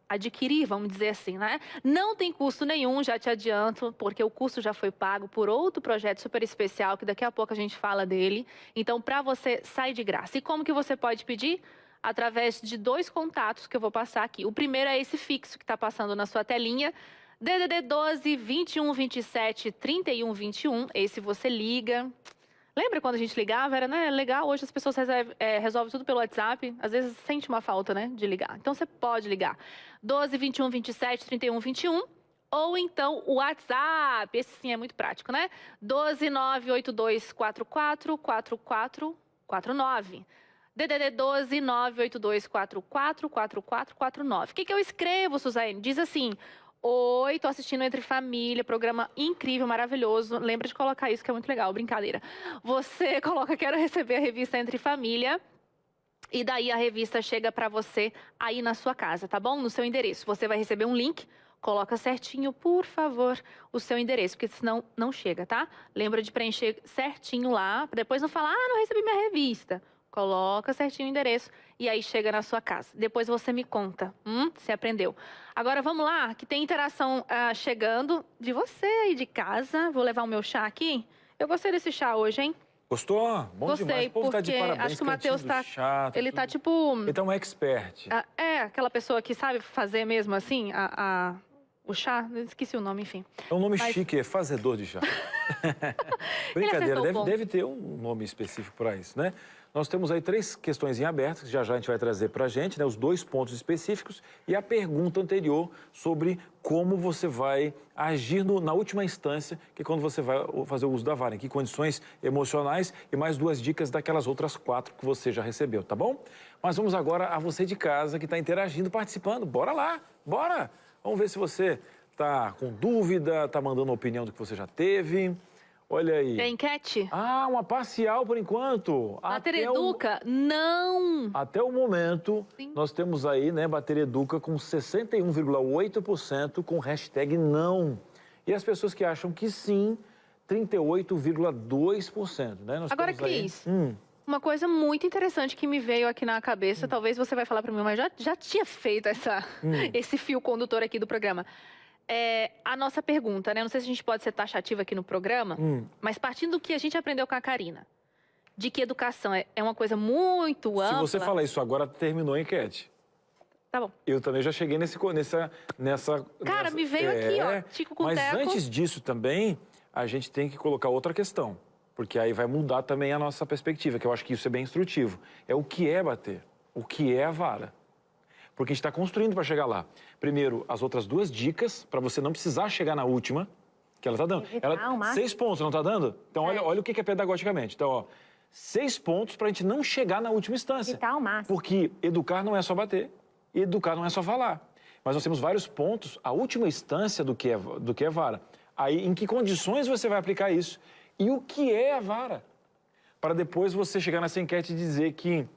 adquirir, vamos dizer assim, né? Não tem custo nenhum, já te adianto, porque o custo já foi pago por outro projeto super especial, que daqui a pouco a gente fala dele. Então, para você, sai de graça. E como que você pode pedir? Através de 2 contatos que eu vou passar aqui. O primeiro é esse fixo que está passando na sua telinha, DDD 12 21 27 31 21. Esse você liga. Lembra quando a gente ligava? Era, né, legal. Hoje as pessoas resolvem tudo pelo WhatsApp. Às vezes sente uma falta, né, de ligar. Então você pode ligar. 12 21 27 31 21. Ou então o WhatsApp. Esse sim é muito prático, né? 12 982 44 44 49. DDD 12 982 44 44 49. O que eu escrevo, Suzane? Diz assim: oi, tô assistindo Entre Família, programa incrível, maravilhoso. Lembra de colocar isso, que é muito legal, brincadeira. Você coloca, quero receber a revista Entre Família. E daí a revista chega para você aí na sua casa, tá bom? No seu endereço. Você vai receber um link, coloca certinho, por favor, o seu endereço, porque senão não chega, tá? Lembra de preencher certinho lá, pra depois não falar, não recebi minha revista. Coloca certinho o endereço e aí chega na sua casa. Depois você me conta, você aprendeu. Agora vamos lá, que tem interação chegando de você aí de casa. Vou levar o meu chá aqui. Eu gostei desse chá hoje, hein? Gostou? Bom Gostei, demais. O povo tá de porque parabéns, acho que o Matheus tá... chá, ele tudo. tá tipo... Ele tá um expert. Aquela pessoa que sabe fazer mesmo assim, o chá, esqueci o nome, enfim. É um nome chique, é fazedor de chá. Brincadeira, deve ter um nome específico para isso, né? Nós temos aí 3 questões em aberto, que já a gente vai trazer para a gente, né? Os 2 pontos específicos e a pergunta anterior sobre como você vai agir na última instância, que é quando você vai fazer o uso da vara, em que condições emocionais e mais 2 dicas daquelas outras 4 que você já recebeu, tá bom? Mas vamos agora a você de casa que está interagindo, participando. Bora lá, bora! Vamos ver se você está com dúvida, está mandando uma opinião do que você já teve. Olha aí. Tem enquete? Uma parcial por enquanto. Bateria Educa, não. Até o momento, sim, nós temos aí, né, Bateria Educa com 61,8% com hashtag não. E as pessoas que acham que sim, 38,2%, né? Agora, Cris, uma coisa muito interessante que me veio aqui na cabeça, talvez você vai falar para mim, mas já tinha feito esse fio condutor aqui do programa. A nossa pergunta, né? Não sei se a gente pode ser taxativa aqui no programa, mas partindo do que a gente aprendeu com a Karina, de que educação é uma coisa muito ampla. Se você falar isso agora, terminou a enquete. Tá bom. Eu também já cheguei nessa... Cara, me veio aqui, ó, Tico com Mas teco. Antes disso também, a gente tem que colocar outra questão, porque aí vai mudar também a nossa perspectiva, que eu acho que isso é bem instrutivo. É o que é bater, o que é a vara. Porque a gente está construindo para chegar lá. Primeiro, as outras 2 dicas, para você não precisar chegar na última, que ela está dando. 6 pontos, não está dando? Então, olha o que é pedagogicamente. Então, ó, 6 pontos para a gente não chegar na última instância. Evitar ao máximo. Porque educar não é só bater, e educar não é só falar. Mas nós temos vários pontos, a última instância do que é vara. Aí, em que condições você vai aplicar isso? E o que é a vara? Para depois você chegar nessa enquete e dizer que...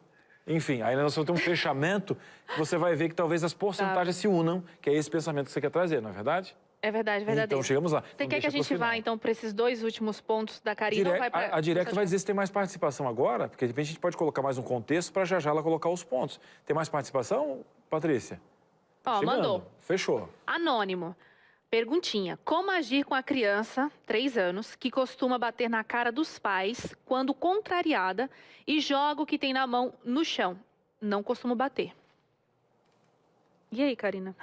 Enfim, aí nós vamos ter um fechamento, você vai ver que talvez as porcentagens se unam, que é esse pensamento que você quer trazer, não é verdade? É verdade, verdadeiro. Então chegamos lá. Você quer que a gente vá, então, para esses 2 últimos pontos da Karina? A Direct vai dizer se tem mais participação agora, porque de repente a gente pode colocar mais um contexto para já ela colocar os pontos. Tem mais participação, Patrícia? Mandou. Fechou. Anônimo. Perguntinha. Como agir com a criança, 3 anos, que costuma bater na cara dos pais quando contrariada e joga o que tem na mão no chão? Não costumo bater. E aí, Karina?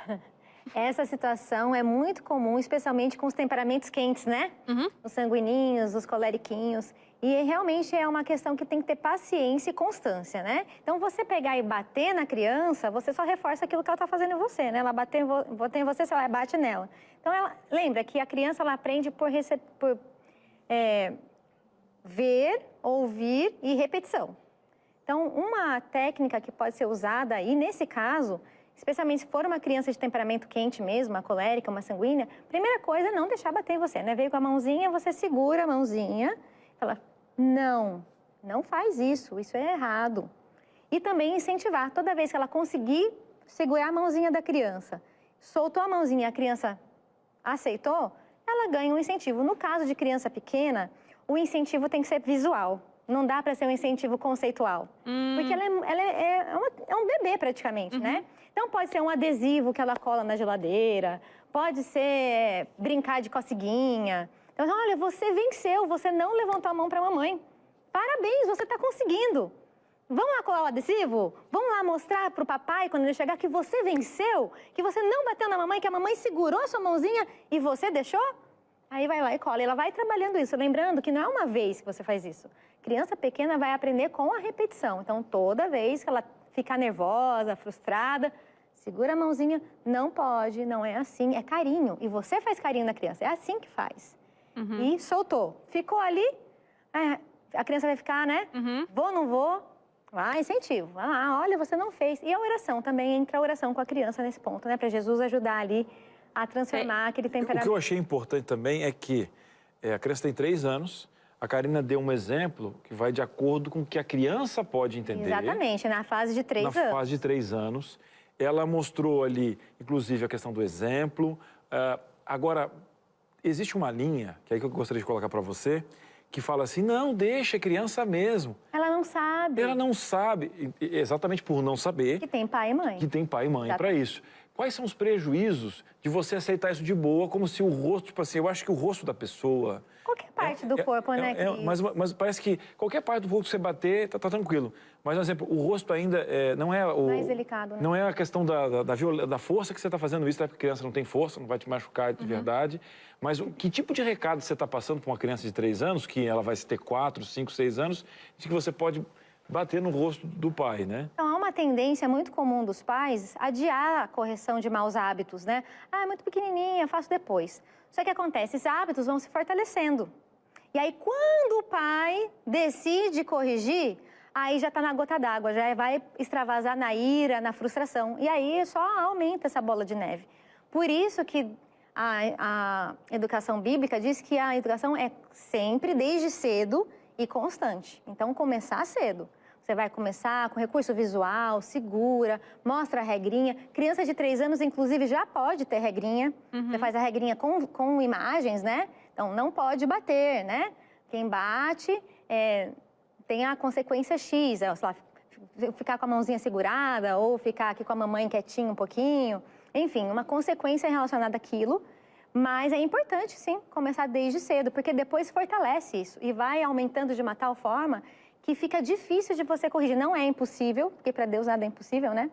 Essa situação é muito comum, especialmente com os temperamentos quentes, né? Os sanguininhos, os coleriquinhos. E realmente é uma questão que tem que ter paciência e constância, né? Então, você pegar e bater na criança, você só reforça aquilo que ela está fazendo em você, né? Ela bater em você, você bate nela. Então, lembra que a criança ela aprende por ver, ouvir e repetição. Então, uma técnica que pode ser usada aí, nesse caso, especialmente se for uma criança de temperamento quente mesmo, uma colérica, uma sanguínea, primeira coisa é não deixar bater em você, né? Veio com a mãozinha, você segura a mãozinha, fala, não faz isso é errado. E também incentivar, toda vez que ela conseguir segurar a mãozinha da criança, soltou a mãozinha e a criança aceitou, ela ganha um incentivo. No caso de criança pequena, o incentivo tem que ser visual. Não dá para ser um incentivo conceitual. Porque ela é um bebê praticamente, né? Então pode ser um adesivo que ela cola na geladeira, pode ser brincar de coceguinha. Então, olha, você venceu, você não levantou a mão para a mamãe. Parabéns, você está conseguindo. Vamos lá colar o adesivo? Vamos lá mostrar para o papai, quando ele chegar, que você venceu? Que você não bateu na mamãe, que a mamãe segurou a sua mãozinha e você deixou? Aí vai lá e cola. E ela vai trabalhando isso, lembrando que não é uma vez que você faz isso. Criança pequena vai aprender com a repetição. Então, toda vez que ela ficar nervosa, frustrada, segura a mãozinha, não pode, não é assim, é carinho. E você faz carinho na criança, é assim que faz. E soltou. Ficou ali, a criança vai ficar, né? Vou, não vou? Vai, incentivo. Vai lá, olha, você não fez. E a oração também, entra a oração com a criança nesse ponto, né? Para Jesus ajudar ali a transformar aquele temperamento. O que eu achei importante também é que a criança tem 3 anos, a Karina deu um exemplo que vai de acordo com o que a criança pode entender. Exatamente, na fase de 3 anos. Na fase de 3 anos. Ela mostrou ali, inclusive, a questão do exemplo. Agora, existe uma linha, que é que eu gostaria de colocar para você, que fala assim, não, deixa a criança mesmo. Ela não sabe. Ela não sabe, exatamente por não saber. Que tem pai e mãe. Que tem pai e mãe para isso. Quais são os prejuízos de você aceitar isso de boa, como se o rosto, tipo assim, eu acho que o rosto da pessoa... Qualquer parte do corpo, né? Mas parece que qualquer parte do corpo que você bater, tá tranquilo. Mas, por exemplo, o rosto ainda não é o... Mais delicado, né? Não é a questão da força que você está fazendo isso, né? Porque a criança não tem força, não vai te machucar de verdade. Mas que tipo de recado você está passando para uma criança de 3 anos, que ela vai ter 4, 5, 6 anos, de que você pode bater no rosto do pai, né? Então, há uma tendência muito comum dos pais adiar a correção de maus hábitos, né? É muito pequenininha, faço depois. Só que acontece, esses hábitos vão se fortalecendo. E aí, quando o pai decide corrigir, aí já está na gota d'água, já vai extravasar na ira, na frustração. E aí só aumenta essa bola de neve. Por isso que a educação bíblica diz que a educação é sempre, desde cedo e constante. Então, começar cedo. Você vai começar com recurso visual, segura, mostra a regrinha. Criança de 3 anos, inclusive, já pode ter regrinha. Você faz a regrinha com imagens, né? Então, não pode bater, né? Quem bate tem a consequência X, sei lá, ficar com a mãozinha segurada ou ficar aqui com a mamãe quietinho um pouquinho. Enfim, uma consequência relacionada àquilo. Mas é importante, sim, começar desde cedo, porque depois fortalece isso e vai aumentando de uma tal forma que fica difícil de você corrigir. Não é impossível, porque para Deus nada é impossível, né?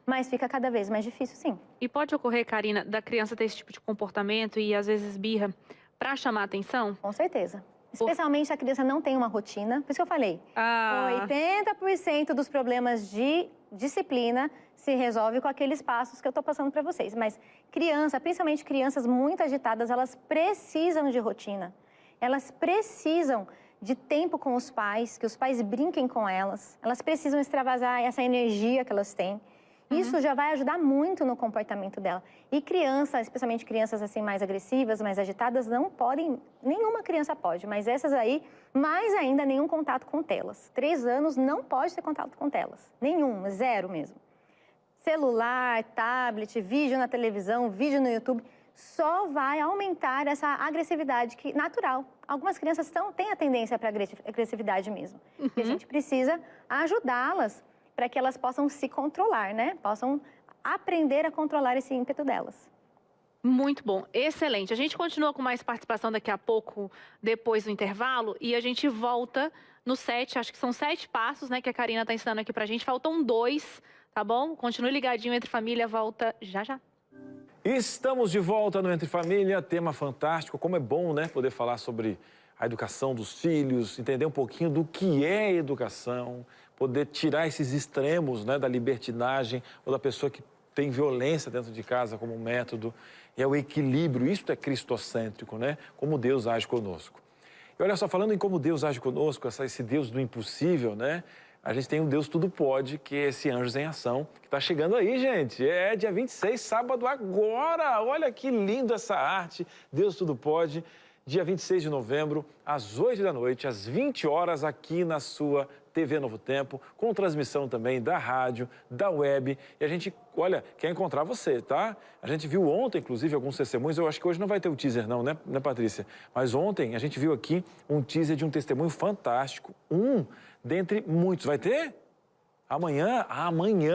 Mas fica cada vez mais difícil, sim. E pode ocorrer, Karina, da criança ter esse tipo de comportamento e às vezes birra para chamar atenção? Com certeza. Especialmente se a criança não tem uma rotina. Por isso que eu falei, 80% dos problemas de disciplina se resolve com aqueles passos que eu estou passando para vocês. Mas criança, principalmente crianças muito agitadas, elas precisam de rotina. Elas precisam de tempo com os pais, que os pais brinquem com elas. Elas precisam extravasar essa energia que elas têm. Isso já vai ajudar muito no comportamento dela. E crianças, especialmente crianças assim mais agressivas, mais agitadas, não podem, nenhuma criança pode, mas essas aí, mais ainda, nenhum contato com telas. 3 anos não pode ter contato com telas. Nenhum, 0 mesmo. Celular, tablet, vídeo na televisão, vídeo no YouTube, só vai aumentar essa agressividade natural. Algumas crianças têm a tendência para agressividade mesmo. E a gente precisa ajudá-las para que elas possam se controlar, né? Possam aprender a controlar esse ímpeto delas. Muito bom, excelente. A gente continua com mais participação daqui a pouco, depois do intervalo, e a gente volta no 7, acho que são 7 passos, né, que a Karina está ensinando aqui pra gente. Faltam 2, tá bom? Continue ligadinho, Entre Família, volta já já. Estamos de volta no Entre Família, tema fantástico. Como é bom, né, poder falar sobre a educação dos filhos, entender um pouquinho do que é educação, poder tirar esses extremos, né, da libertinagem ou da pessoa que tem violência dentro de casa como método. É o equilíbrio, isso é cristocêntrico, né? Como Deus age conosco. E olha só, falando em como Deus age conosco, esse Deus do impossível, né? a gente tem o Deus Tudo Pode, que é esse Anjos em Ação, que está chegando aí, gente. É dia 26, sábado agora. Olha que lindo essa arte. Deus Tudo Pode. Dia 26 de novembro, às 8 da noite, às 20 horas, aqui na sua TV Novo Tempo, com transmissão também da rádio, da web. E a gente, olha, quer encontrar você, tá? A gente viu ontem, inclusive, alguns testemunhos. Eu acho que hoje não vai ter o teaser não, né, Patrícia? Mas ontem a gente viu aqui um teaser de um testemunho fantástico. Dentre muitos. Vai ter? Amanhã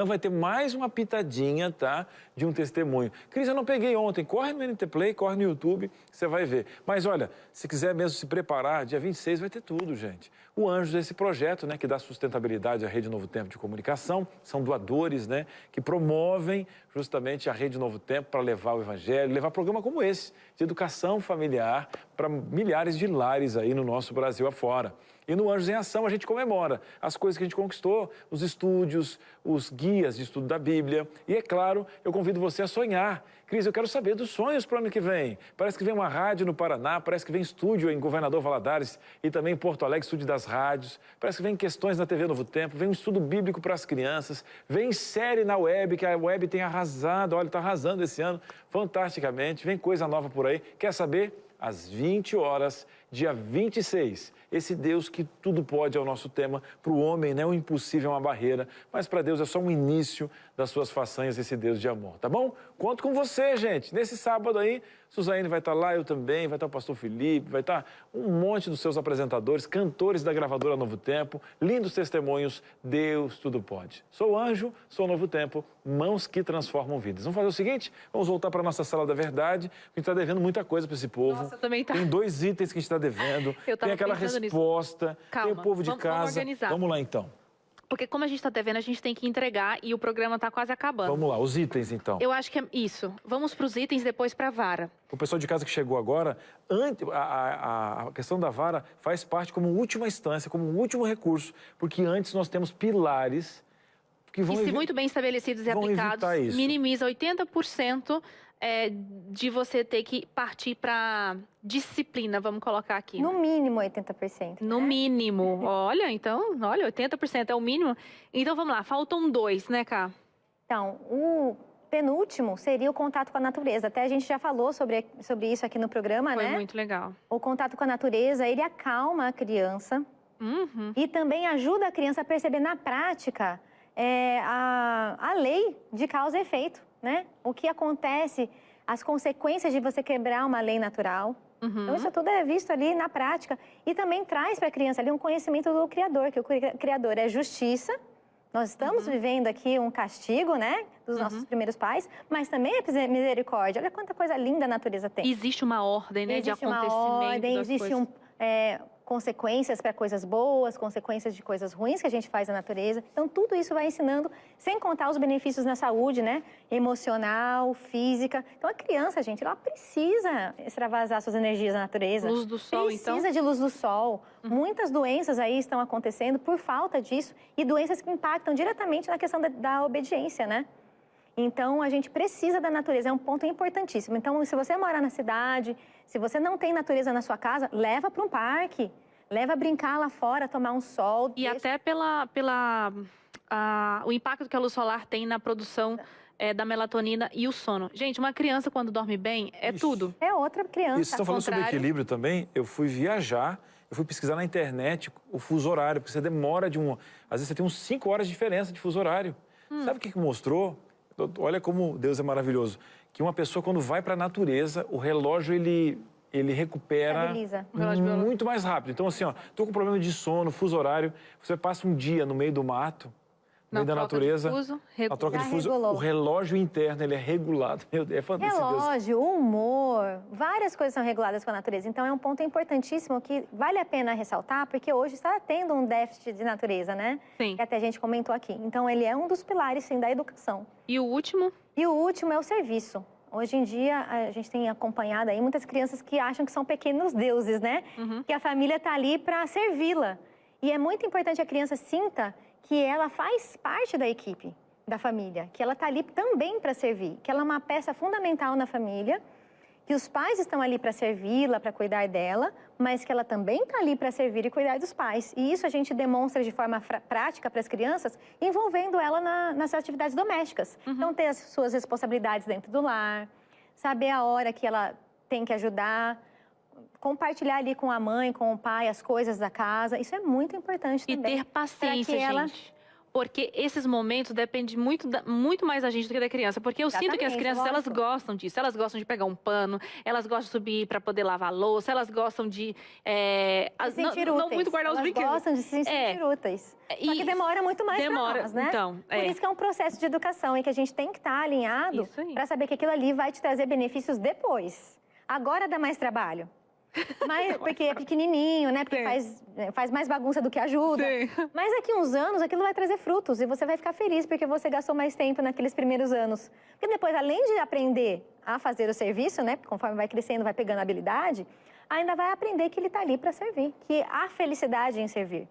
vai ter mais uma pitadinha, tá? De um testemunho. Cris, eu não peguei ontem. Corre no NT Play, corre no YouTube, você vai ver. Mas olha, se quiser mesmo se preparar, dia 26 vai ter tudo, gente. O Anjos é esse projeto, né, que dá sustentabilidade à Rede Novo Tempo de Comunicação. São doadores, né, que promovem justamente a Rede Novo Tempo para levar o Evangelho, levar programa como esse, de educação familiar para milhares de lares aí no nosso Brasil afora. E no Anjos em Ação a gente comemora as coisas que a gente conquistou, os estúdios, os guias de estudo da Bíblia. E é claro, eu convido você a sonhar. Cris, eu quero saber dos sonhos para o ano que vem. Parece que vem uma rádio no Paraná, parece que vem estúdio em Governador Valadares e também em Porto Alegre, estúdio das rádios. Parece que vem questões na TV Novo Tempo, vem um estudo bíblico para as crianças, vem série na web, que a web tem arrasado, olha, está arrasando esse ano, fantasticamente. Vem coisa nova por aí. Quer saber? Às 20 horas, dia 26. Esse Deus que tudo pode é o nosso tema. Para o homem, né, o impossível é uma barreira, mas para Deus é só um início das suas façanhas, esse Deus de amor, tá bom? Conto com você, gente. Nesse sábado aí, Suzaine vai estar lá, eu também, vai estar o pastor Felipe, vai estar um monte dos seus apresentadores, cantores da gravadora Novo Tempo, lindos testemunhos, Deus tudo pode. Sou Anjo, sou Novo Tempo, mãos que transformam vidas. Vamos fazer o seguinte, vamos voltar para a nossa Sala da Verdade, a gente está devendo muita coisa para esse povo. Nossa, também tá. Tem 2 itens que a gente está devendo, tem aquela resposta, tem o povo de casa. Vamos organizar. Vamos lá então. Porque como a gente está devendo, a gente tem que entregar e o programa está quase acabando. Vamos lá, os itens então. Eu acho que é isso. Vamos para os itens, depois para a vara. O pessoal de casa que chegou agora, a questão da vara faz parte como última instância, como último recurso, porque antes nós temos pilares que vão... E se muito bem estabelecidos e aplicados, minimiza 80% de você ter que partir para disciplina, vamos colocar aqui. No mínimo 80%. No mínimo. Olha, então, 80% é o mínimo. Então, vamos lá, faltam 2, né, Cá? Então, o penúltimo seria o contato com a natureza. Até a gente já falou sobre isso aqui no programa, né? Foi muito legal. O contato com a natureza, ele acalma a criança e também ajuda a criança a perceber na prática a lei de causa e efeito, né? O que acontece, as consequências de você quebrar uma lei natural. Então, isso tudo é visto ali na prática. E também traz para a criança ali um conhecimento do Criador, que o Criador é justiça. Nós estamos vivendo aqui um castigo, né, dos nossos primeiros pais, mas também é misericórdia. Olha quanta coisa linda a natureza tem. Existe uma ordem, né, de acontecimento. Existe consequências para coisas boas, consequências de coisas ruins que a gente faz na natureza. Então, tudo isso vai ensinando, sem contar os benefícios na saúde, né? Emocional, física. Então, a criança, gente, ela precisa extravasar suas energias na natureza. Luz do sol, então? Precisa de luz do sol. Muitas doenças aí estão acontecendo por falta disso e doenças que impactam diretamente na questão da obediência, né? Então, a gente precisa da natureza, é um ponto importantíssimo. Então, se você mora na cidade, se você não tem natureza na sua casa, leva para um parque, leva a brincar lá fora, tomar um sol. E até o impacto que a luz solar tem na produção da melatonina e o sono. Gente, uma criança quando dorme bem, tudo. É outra criança. E vocês estão falando sobre equilíbrio também, eu fui viajar, eu fui pesquisar na internet o fuso horário, porque você demora às vezes você tem uns 5 horas de diferença de fuso horário. Sabe o que mostrou? Olha como Deus é maravilhoso. Que uma pessoa, quando vai para a natureza, o relógio, ele recupera muito mais rápido. Então, assim, tô com problema de sono, fuso horário, você passa um dia no meio do mato, no meio da natureza, a troca de fuso, o relógio interno, ele é regulado. Meu Deus, é fantástico. Relógio, humor, várias coisas são reguladas com a natureza. Então, é um ponto importantíssimo que vale a pena ressaltar, porque hoje está tendo um déficit de natureza, né? Sim. Que até a gente comentou aqui. Então, ele é um dos pilares, sim, da educação. E o último? E o último é o serviço. Hoje em dia, a gente tem acompanhado aí muitas crianças que acham que são pequenos deuses, né? Que a família está ali para servi-la. E é muito importante a criança sinta que ela faz parte da equipe, da família, que ela está ali também para servir, que ela é uma peça fundamental na família que os pais estão ali para servi-la, para cuidar dela, mas que ela também está ali para servir e cuidar dos pais. E isso a gente demonstra de forma prática para as crianças, envolvendo ela nas atividades domésticas. Então, ter as suas responsabilidades dentro do lar, saber a hora que ela tem que ajudar, compartilhar ali com a mãe, com o pai, as coisas da casa. Isso é muito importante também. E ter paciência, gente. Porque esses momentos dependem muito mais da gente do que da criança. Porque eu sinto que as crianças, elas gostam disso. Elas gostam de pegar um pano, elas gostam de subir para poder lavar a louça, elas gostam de... se sentir úteis. Não muito guardar os brinquedos. Elas gostam de se sentir úteis. Só que demora muito mais para nós, né? Então, Por isso que é um processo de educação em que a gente tem que estar alinhado para saber que aquilo ali vai te trazer benefícios depois. Agora dá mais trabalho. Mas, porque é pequenininho, né? Porque faz mais bagunça do que ajuda. Sim. Mas daqui uns anos, aquilo vai trazer frutos e você vai ficar feliz porque você gastou mais tempo naqueles primeiros anos. Porque depois, além de aprender a fazer o serviço, né? Conforme vai crescendo, vai pegando habilidade, ainda vai aprender que ele está ali para servir, que há felicidade em servir.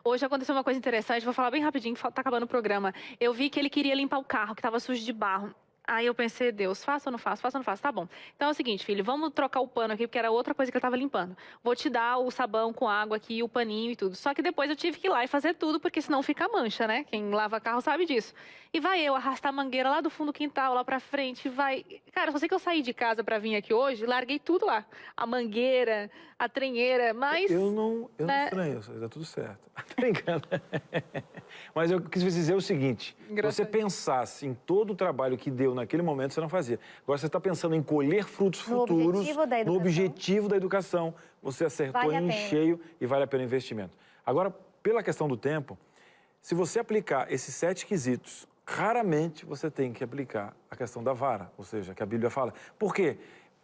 Hoje aconteceu uma coisa interessante, vou falar bem rapidinho, tá acabando o programa. Eu vi que ele queria limpar o carro, que estava sujo de barro. Aí eu pensei, Deus, faça ou não faço? Faça ou não faço? Tá bom. Então é o seguinte, filho, vamos trocar o pano aqui, porque era outra coisa que eu tava limpando. Vou te dar o sabão com água aqui, o paninho e tudo. Só que depois eu tive que ir lá e fazer tudo, porque senão fica mancha, né? Quem lava carro sabe disso. E vai eu arrastar a mangueira lá do fundo do quintal, lá pra frente, vai... Cara, só sei que eu saí de casa pra vir aqui hoje, larguei tudo lá. A mangueira, a trenheira, mas... Eu não estranho, tá tudo certo. Tô brincando. Mas eu quis dizer o seguinte, se você pensasse em todo o trabalho que deu naquele momento, você não fazia. Agora você está pensando em colher frutos futuros, no objetivo da educação, você acertou em cheio e vale a pena o investimento. Agora, pela questão do tempo, se você aplicar esses 7 quesitos, raramente você tem que aplicar a questão da vara, ou seja, que a Bíblia fala. Por quê?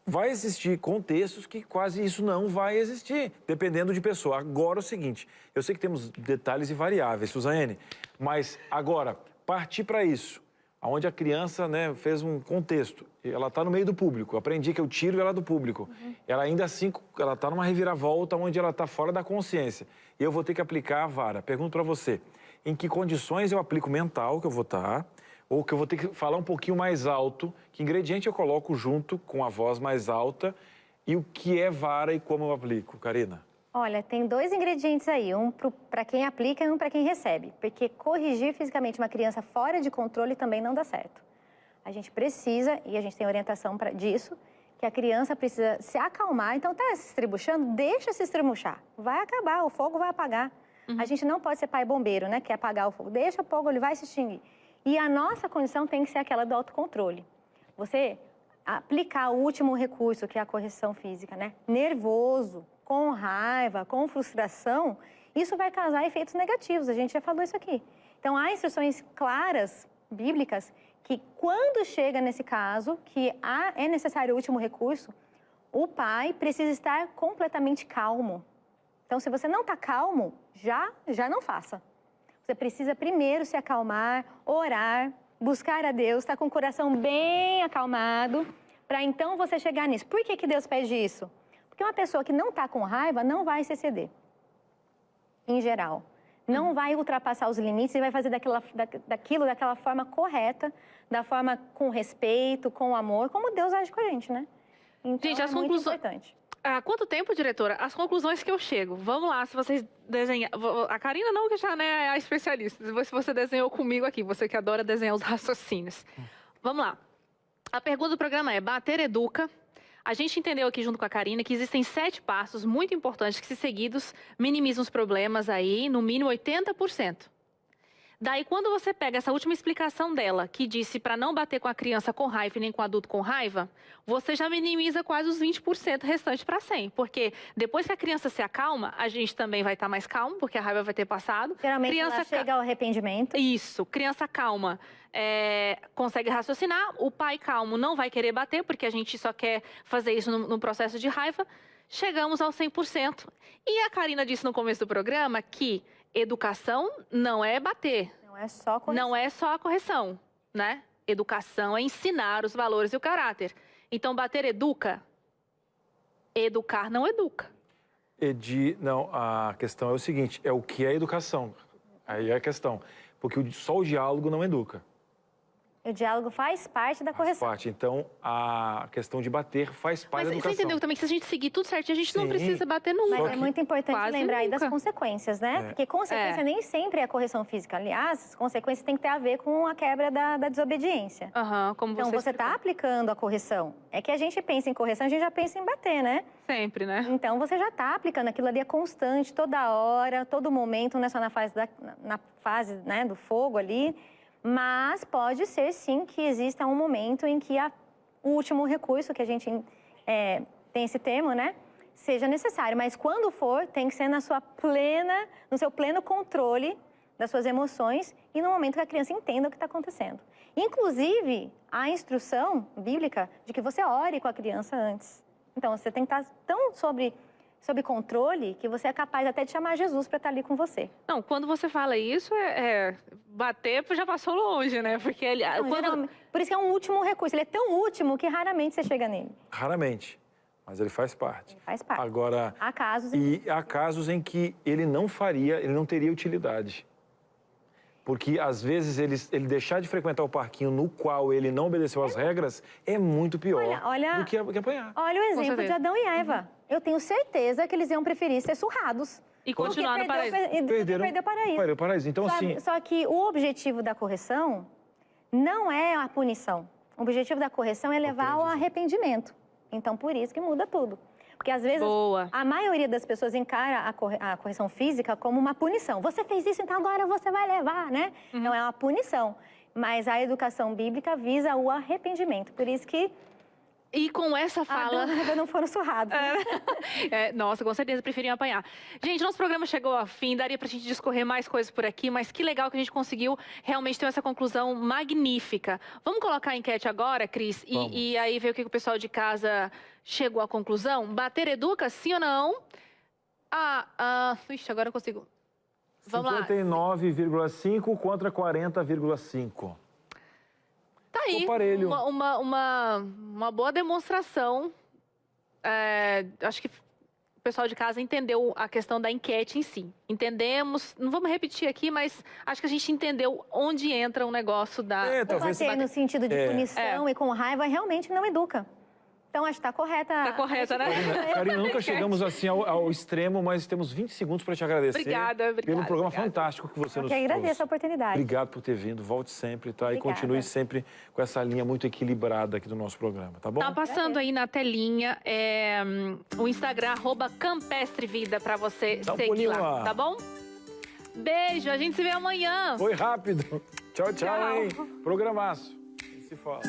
Vai existir contextos que quase isso não vai existir, dependendo de pessoa. Agora, é o seguinte, eu sei que temos detalhes e variáveis, Suzane, mas agora, partir para isso, onde a criança, né, fez um contexto, ela está no meio do público, aprendi que eu tiro ela do público, ela ainda assim, ela está numa reviravolta onde ela está fora da consciência, e eu vou ter que aplicar a vara. Pergunto para você, em que condições eu aplico mental que eu vou estar, ou que eu vou ter que falar um pouquinho mais alto, que ingrediente eu coloco junto com a voz mais alta, e o que é vara e como eu aplico, Karina? Olha, tem 2 ingredientes aí, um para quem aplica e um para quem recebe, porque corrigir fisicamente uma criança fora de controle também não dá certo. A gente precisa, e a gente tem orientação disso, que a criança precisa se acalmar, então tá se estribuchando, deixa se estribuchar, vai acabar, o fogo vai apagar. A gente não pode ser pai bombeiro, né, que é apagar o fogo, deixa o fogo, ele vai se extinguir. E a nossa condição tem que ser aquela do autocontrole. Você aplicar o último recurso, que é a correção física, né, nervoso, com raiva, com frustração, isso vai causar efeitos negativos. A gente já falou isso aqui. Então, há instruções claras, bíblicas, que quando chega nesse caso, que é necessário o último recurso, o pai precisa estar completamente calmo. Então, se você não está calmo, já não faça. Você precisa primeiro se acalmar, orar, buscar a Deus, estar com o coração bem acalmado, para então você chegar nisso. Por que Deus pede isso? Porque uma pessoa que não está com raiva não vai se exceder, em geral. Não vai ultrapassar os limites e vai fazer daquela forma correta, da forma com respeito, com amor, como Deus age com a gente, né? Então, gente, é muito importante. Há quanto tempo, diretora? As conclusões que eu chego. Vamos lá, se vocês desenhar... A Karina não, que já, né, é a especialista. Se você desenhou comigo aqui, você que adora desenhar os raciocínios. Vamos lá. A pergunta do programa é: bater educa? A gente entendeu aqui junto com a Karina que existem 7 passos muito importantes que, se seguidos, minimizam os problemas aí, no mínimo 80%. Daí, quando você pega essa última explicação dela, que disse para não bater com a criança com raiva e nem com o adulto com raiva, você já minimiza quase os 20% restantes para 100%. Porque depois que a criança se acalma, a gente também vai estar mais calmo, porque a raiva vai ter passado. Geralmente criança ela chega ao arrependimento. Isso, criança calma consegue raciocinar, o pai calmo não vai querer bater, porque a gente só quer fazer isso no processo de raiva. Chegamos ao 100%. E a Karina disse no começo do programa que educação não é bater. Não é só correção. Não é só a correção, né? Educação é ensinar os valores e o caráter. Então, bater educa? Educar não educa. Não, a questão é o seguinte, é o que é educação. Aí é a questão. Porque só o diálogo não educa. O diálogo faz parte da correção. Faz parte. Então, a questão de bater faz parte Mas da educação. você entendeu também que se a gente seguir tudo certinho, a gente não Sim. precisa bater nunca. Mas é muito importante Quase lembrar aí das nunca. consequências, né? Porque consequência É. nem sempre é correção física. Aliás, as consequências têm que ter a ver com a quebra da desobediência. Aham, como Então, você está aplicando a correção. É que a gente pensa em correção, a gente já pensa em bater, né? Sempre, né? Então, você já está aplicando. Aquilo ali é constante, toda hora, todo momento, não é só na fase né, do fogo ali. Mas pode ser, sim, que exista um momento em que o último recurso, que a gente tem esse termo, né? Seja necessário. Mas quando for, tem que ser no seu pleno controle das suas emoções e no momento que a criança entenda o que está acontecendo. Inclusive, a instrução bíblica de que você ore com a criança antes. Então, você tem que estar tão sob controle que você é capaz até de chamar Jesus para estar ali com você. Não, quando você fala isso, bater já passou longe, né? Porque ele, por isso que é um último recurso. Ele é tão último que raramente você chega nele. Raramente, mas ele faz parte. Ele faz parte. Agora, Há casos há casos em que ele não teria utilidade. Porque, às vezes, ele deixar de frequentar o parquinho no qual ele não obedeceu às regras é muito pior do que apanhar. Olha o exemplo de Adão e Eva. Eu tenho certeza que eles iam preferir ser surrados. E continuar no paraíso. Perdeu o paraíso. Então, assim... Só que o objetivo da correção não é a punição. O objetivo da correção é levar ao arrependimento. Então, por isso que muda tudo. Porque, às vezes, a maioria das pessoas encara a correção física como uma punição. Você fez isso, então agora você vai levar, né? Não é uma punição. Mas a educação bíblica visa o arrependimento. Por isso que... E com essa fala... Adão e Eva não foram surrados. Né? Nossa, com certeza preferiam apanhar. Gente, nosso programa chegou ao fim, daria pra gente discorrer mais coisas por aqui, mas que legal que a gente conseguiu realmente ter essa conclusão magnífica. Vamos colocar a enquete agora, Cris? E aí ver o que o pessoal de casa chegou à conclusão. Bater educa, sim ou não? Ixi, agora eu consigo. Vamos lá. 59,5 contra 40,5. Tá aí, uma boa demonstração. Acho que o pessoal de casa entendeu a questão da enquete em si. Entendemos, não vamos repetir aqui, mas acho que a gente entendeu onde entra o negócio da... Bater no sentido de punição e com raiva realmente não educa. Então, acho que está correta. Está correta, né? Karina, nunca chegamos assim ao extremo, mas temos 20 segundos para te agradecer. Obrigada. Pelo programa fantástico que você nos trouxe. Eu que agradeço a oportunidade. Obrigado por ter vindo. Volte sempre, tá? E continue sempre com essa linha muito equilibrada aqui do nosso programa, tá bom? Tá passando aí na telinha o Instagram, @CampestriVida, para você seguir lá, tá bom? Beijo, a gente se vê amanhã. Foi rápido. Tchau, hein? Programaço. Se fala.